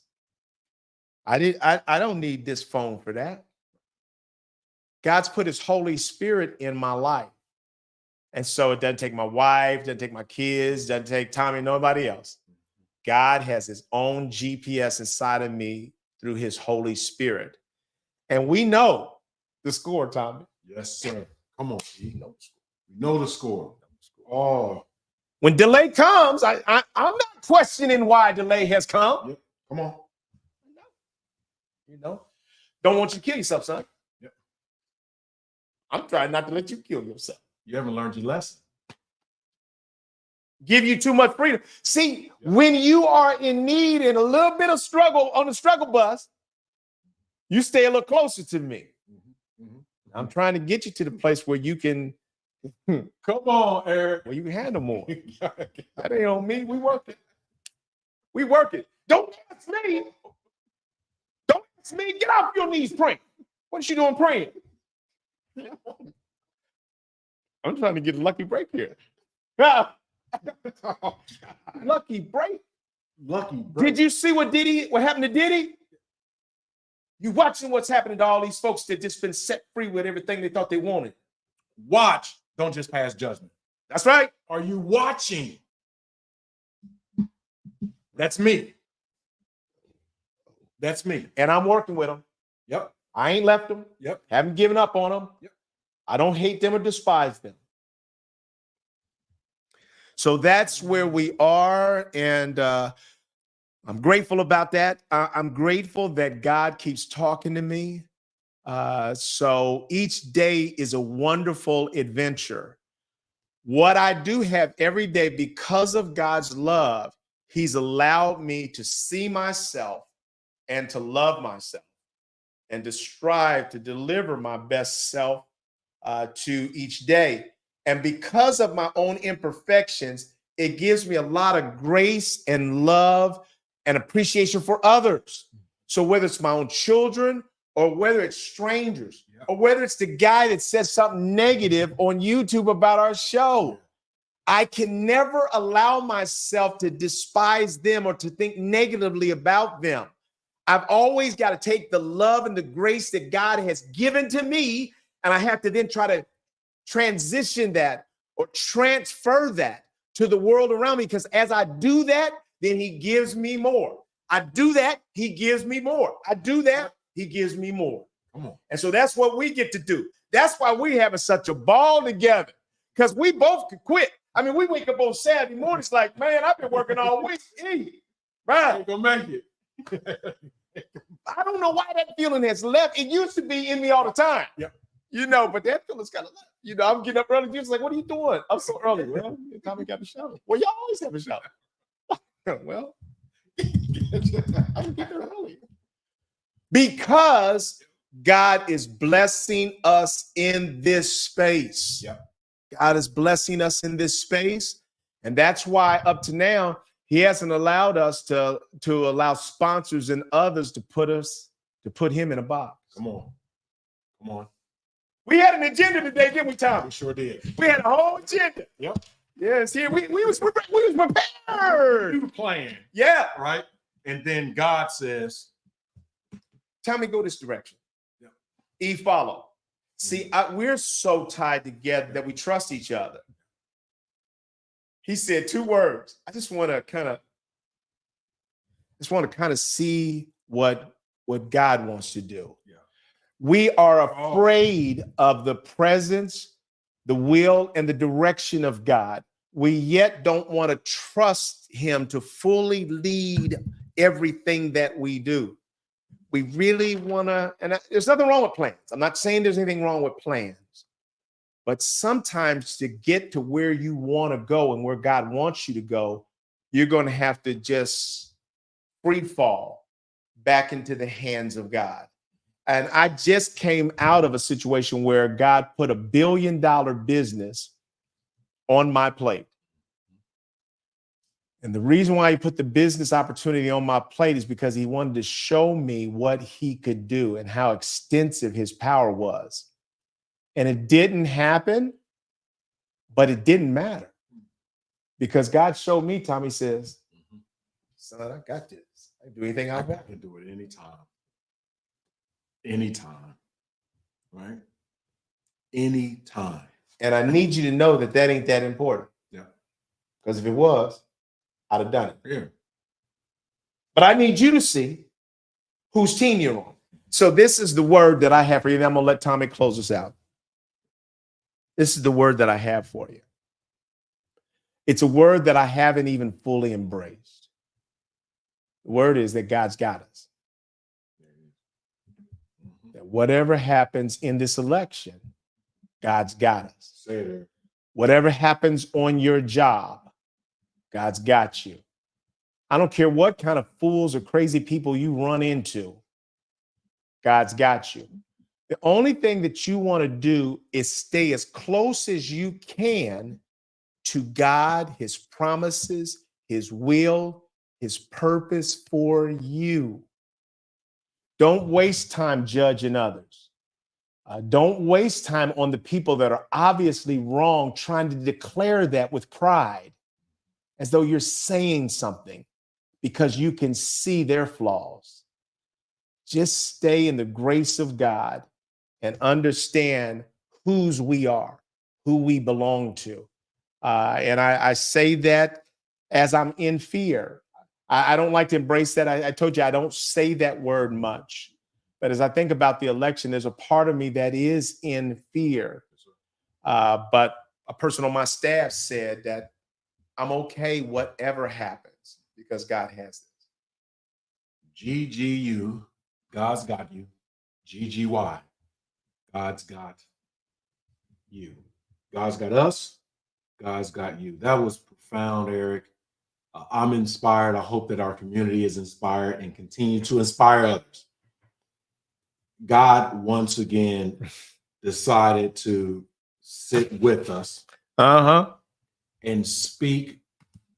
[SPEAKER 2] I don't need this phone for that. God's put his Holy Spirit in my life. And so it doesn't take my wife, doesn't take my kids, doesn't take Tommy, nobody else. God has his own GPS inside of me through his Holy Spirit. And we know the score, Tommy.
[SPEAKER 3] Yes, sir. Come on. We know the score. Oh.
[SPEAKER 2] When delay comes, I'm not questioning why delay has come.
[SPEAKER 3] Yep. Come on.
[SPEAKER 2] You know, don't want you to kill yourself, son.
[SPEAKER 3] Yep.
[SPEAKER 2] I'm trying not to let you kill yourself.
[SPEAKER 3] You haven't learned your lesson.
[SPEAKER 2] Give you too much freedom. See, when you are in need and a little bit of struggle on the struggle bus, you stay a little closer to me.
[SPEAKER 3] Mm-hmm. Mm-hmm.
[SPEAKER 2] I'm trying to get you to the place where you can,
[SPEAKER 3] come on, Eric.
[SPEAKER 2] where you can handle more. That ain't on me. We work it. We work it. Don't ask me. Don't ask me. Get off your knees praying. What is you doing praying? I'm trying to get a lucky break here. Lucky break.
[SPEAKER 3] Lucky break.
[SPEAKER 2] Did you see what happened to Diddy? You watching what's happening to all these folks that just been set free with everything they thought they wanted.
[SPEAKER 3] Watch. Don't just pass judgment.
[SPEAKER 2] That's right.
[SPEAKER 3] Are you watching? That's me. That's me.
[SPEAKER 2] And I'm working with them.
[SPEAKER 3] Yep.
[SPEAKER 2] I ain't left them.
[SPEAKER 3] Yep.
[SPEAKER 2] Haven't given up on them.
[SPEAKER 3] Yep.
[SPEAKER 2] I don't hate them or despise them. So that's where we are. And I'm grateful about that. I'm grateful that God keeps talking to me. So each day is a wonderful adventure. What I do have every day, because of God's love, he's allowed me to see myself and to love myself and to strive to deliver my best self to each day. And because of my own imperfections, it gives me a lot of grace and love and appreciation for others. So whether it's my own children or whether it's strangers, or whether it's the guy that says something negative on YouTube about our show, I can never allow myself to despise them or to think negatively about them. I've always got to take the love and the grace that God has given to me, and I have to then try to transition that or transfer that to the world around me, because as I do that, then he gives me more. I do that, he gives me more. I do that, he gives me more.
[SPEAKER 3] Come on.
[SPEAKER 2] And so that's what we get to do. That's why we having such a ball together, because we both could quit. I mean, we wake up on Saturday mornings like, man, I've been working all week. Right.
[SPEAKER 3] Ain't gonna make it.
[SPEAKER 2] I don't know why that feeling has left. It used to be in me all the time.
[SPEAKER 3] Yep.
[SPEAKER 2] You know, but that feeling's kind of left. You know, I'm getting up early. Just like, what are you doing? I'm so early. Well, Tommy got the shower. Well, y'all always have a shower. Well, I'm getting there early. Because God is blessing us in this space.
[SPEAKER 3] Yep.
[SPEAKER 2] God is blessing us in this space. And that's why up to now, he hasn't allowed us to allow sponsors and others to put him in a box.
[SPEAKER 3] Come on. Come on.
[SPEAKER 2] We had an agenda today, didn't we, Tom?
[SPEAKER 3] We sure did.
[SPEAKER 2] We had a whole agenda.
[SPEAKER 3] Yep.
[SPEAKER 2] Yes, here we was prepared.
[SPEAKER 3] We were playing.
[SPEAKER 2] Yeah.
[SPEAKER 3] Right. And then God says,
[SPEAKER 2] Tell me, go this direction.
[SPEAKER 3] Yep.
[SPEAKER 2] E follow. See, we're so tied together that we trust each other. He said 2 words. I just want to kind of see what God wants to do.
[SPEAKER 3] Yeah.
[SPEAKER 2] We are afraid of the presence, the will, and the direction of God. We yet don't want to trust him to fully lead everything that we do. We really want to, and there's nothing wrong with plans. I'm not saying there's anything wrong with plans. But sometimes to get to where you want to go and where God wants you to go, you're going to have to just free fall back into the hands of God. And I just came out of a situation where God put $1 billion business on my plate. And the reason why he put the business opportunity on my plate is because he wanted to show me what he could do and how extensive his power was. And it didn't happen, but it didn't matter. Because God showed me, Tommy says, son, I got this. I can do anything I got.
[SPEAKER 3] I can do it anytime. Anytime. Right? Anytime.
[SPEAKER 2] And I need you to know that that ain't that important.
[SPEAKER 3] Yeah.
[SPEAKER 2] Because if it was, I'd have done it.
[SPEAKER 3] Yeah.
[SPEAKER 2] But I need you to see whose team you're on. So this is the word that I have for you. And I'm going to let Tommy close us out. This is the word that I have for you. It's a word that I haven't even fully embraced. The word is that God's got us. That whatever happens in this election, God's got us.
[SPEAKER 3] Say it.
[SPEAKER 2] Whatever happens on your job, God's got you. I don't care what kind of fools or crazy people you run into, God's got you. The only thing that you want to do is stay as close as you can to God, his promises, his will, his purpose for you. Don't waste time judging others. Don't waste time on the people that are obviously wrong, trying to declare that with pride, as though you're saying something because you can see their flaws. Just stay in the grace of God and understand whose we are, who we belong to. And I say that as I'm in fear. I don't like to embrace that. I told you I don't say that word much. But as I think about the election, there's a part of me that is in fear. But a person on my staff said that I'm okay whatever happens because God has this.
[SPEAKER 3] GGU, God's got you. GGY, God's got you. God's got us. God's got you. That was profound, Eric. I'm inspired. I hope that our community is inspired and continue to inspire others. God once again decided to sit with us and speak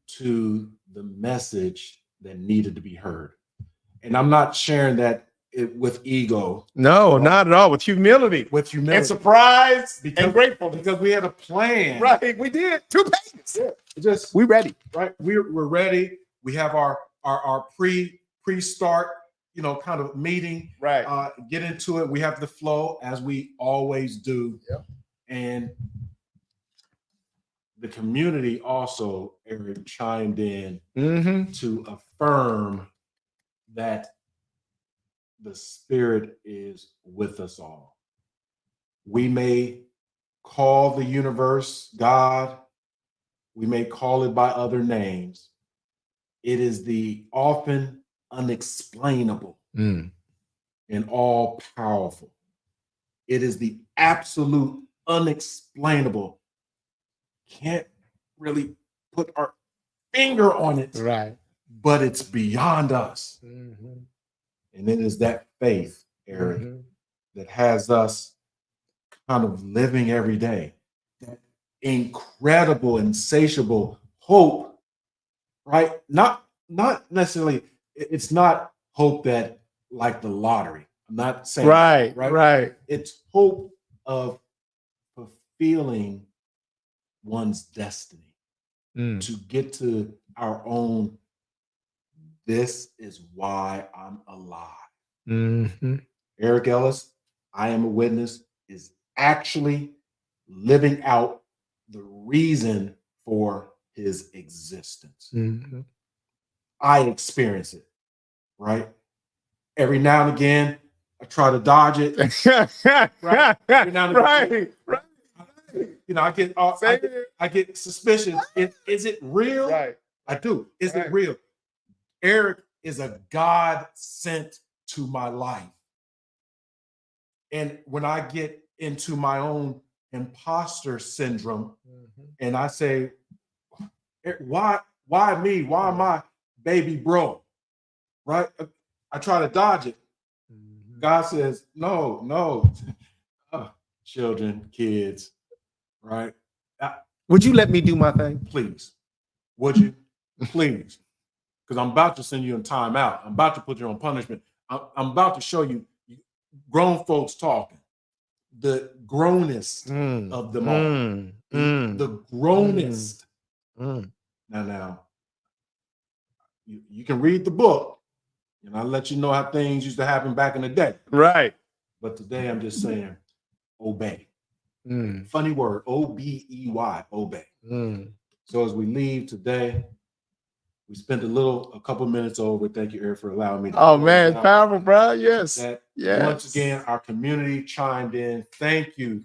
[SPEAKER 3] to the message that needed to be heard. And I'm not sharing that with ego.
[SPEAKER 2] No, not at all. With humility.
[SPEAKER 3] With humility.
[SPEAKER 2] And surprise
[SPEAKER 3] and
[SPEAKER 2] grateful.
[SPEAKER 3] Because we had a plan.
[SPEAKER 2] Right, we did. 2 pages.
[SPEAKER 3] Yeah.
[SPEAKER 2] We ready.
[SPEAKER 3] Right. We're ready. We have our pre-start, kind of meeting.
[SPEAKER 2] Right.
[SPEAKER 3] Get into it. We have the flow as we always do.
[SPEAKER 2] Yep.
[SPEAKER 3] And the community also, Eric, chimed in to affirm that the Spirit is with us all. We may call the universe God, we may call it by other names. It is the often unexplainable and all powerful. It is the absolute unexplainable. Can't really put our finger on it,
[SPEAKER 2] Right.
[SPEAKER 3] but it's beyond us. And it is that faith, Eric, that has us kind of living every day. That incredible, insatiable hope, right? Not necessarily, it's not hope that like the lottery. I'm not saying
[SPEAKER 2] right.
[SPEAKER 3] It's hope of fulfilling one's destiny to get to our own. This is why I'm alive. Eric Ellis, I am a witness, is actually living out the reason for his existence. I experience it, right? Every now and again, I try to dodge it. Right? Every now and again,
[SPEAKER 2] right.
[SPEAKER 3] You know, I get suspicious. Is it real?
[SPEAKER 2] Right.
[SPEAKER 3] I do. Is it real? Eric is a God sent to my life. And when I get into my own imposter syndrome and I say, why me? Why am I baby bro? Right? I try to dodge it. God says, no. Children, kids, right?
[SPEAKER 2] Would you let me do my thing?
[SPEAKER 3] Please. Would you? Please. Because I'm about to send you in timeout. I'm about to put you on punishment. I'm about to show you grown folks talking. The grownest of them all. The grownest. Now, you can read the book, and I'll let you know how things used to happen back in the day.
[SPEAKER 2] Right.
[SPEAKER 3] But today I'm just saying, obey. Funny word, O-B-E-Y, obey. So as we leave today, we spent a couple minutes over. Thank you, Eric, for allowing me to.
[SPEAKER 2] Oh man, it's powerful, bro. Yes.
[SPEAKER 3] Once again, our community chimed in. Thank you.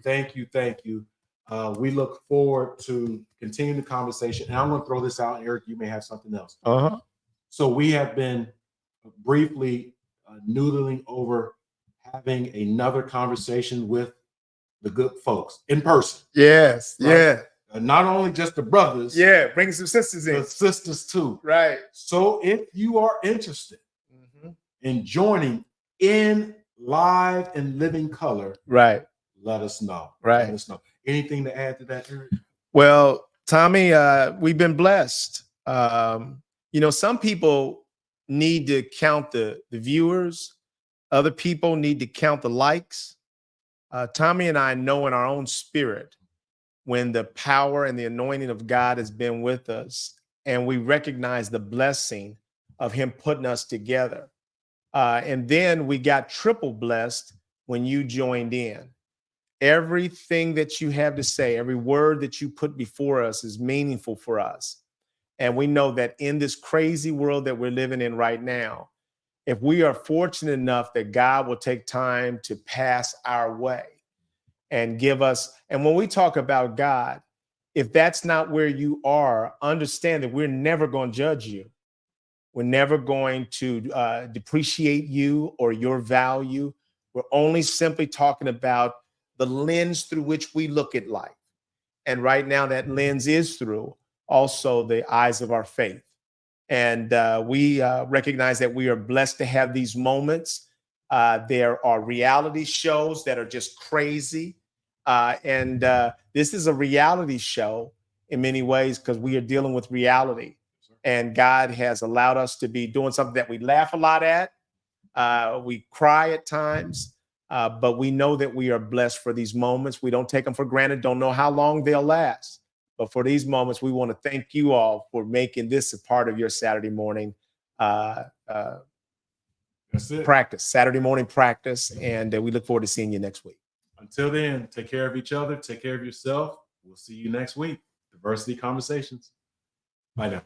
[SPEAKER 3] We look forward to continuing the conversation. And I'm going to throw this out, Eric. You may have something else. So we have been briefly noodling over having another conversation with the good folks in person.
[SPEAKER 2] Yes.
[SPEAKER 3] Right?
[SPEAKER 2] Yeah.
[SPEAKER 3] Not only just the brothers.
[SPEAKER 2] Yeah. Bring some sisters in.
[SPEAKER 3] The sisters too.
[SPEAKER 2] Right.
[SPEAKER 3] So if you are interested in joining in live and living color,
[SPEAKER 2] right,
[SPEAKER 3] let us know.
[SPEAKER 2] Right.
[SPEAKER 3] Let us know. Anything to add to that, Eric?
[SPEAKER 2] Well, Tommy, we've been blessed. Some people need to count the viewers. Other people need to count the likes. Tommy and I know in our own spirit when the power and the anointing of God has been with us, and we recognize the blessing of him putting us together. And then we got triple blessed when you joined in. Everything that you have to say, every word that you put before us is meaningful for us. And we know that in this crazy world that we're living in right now, if we are fortunate enough that God will take time to pass our way and give us, and when we talk about God, if that's not where you are, understand that we're never going to judge you. We're never going to depreciate you or your value. We're only simply talking about the lens through which we look at life. And right now that lens is through also the eyes of our faith. And we recognize that we are blessed to have these moments. There are reality shows that are just crazy. And this is a reality show in many ways because we are dealing with reality. And God has allowed us to be doing something that we laugh a lot at. We cry at times, but we know that we are blessed for these moments. We don't take them for granted, don't know how long they'll last. But for these moments, we want to thank you all for making this a part of your Saturday morning
[SPEAKER 3] That's it.
[SPEAKER 2] practice, Saturday morning practice. And we look forward to seeing you next week.
[SPEAKER 3] Until then, take care of each other, take care of yourself. We'll see you next week. Diversity Conversations. Bye now.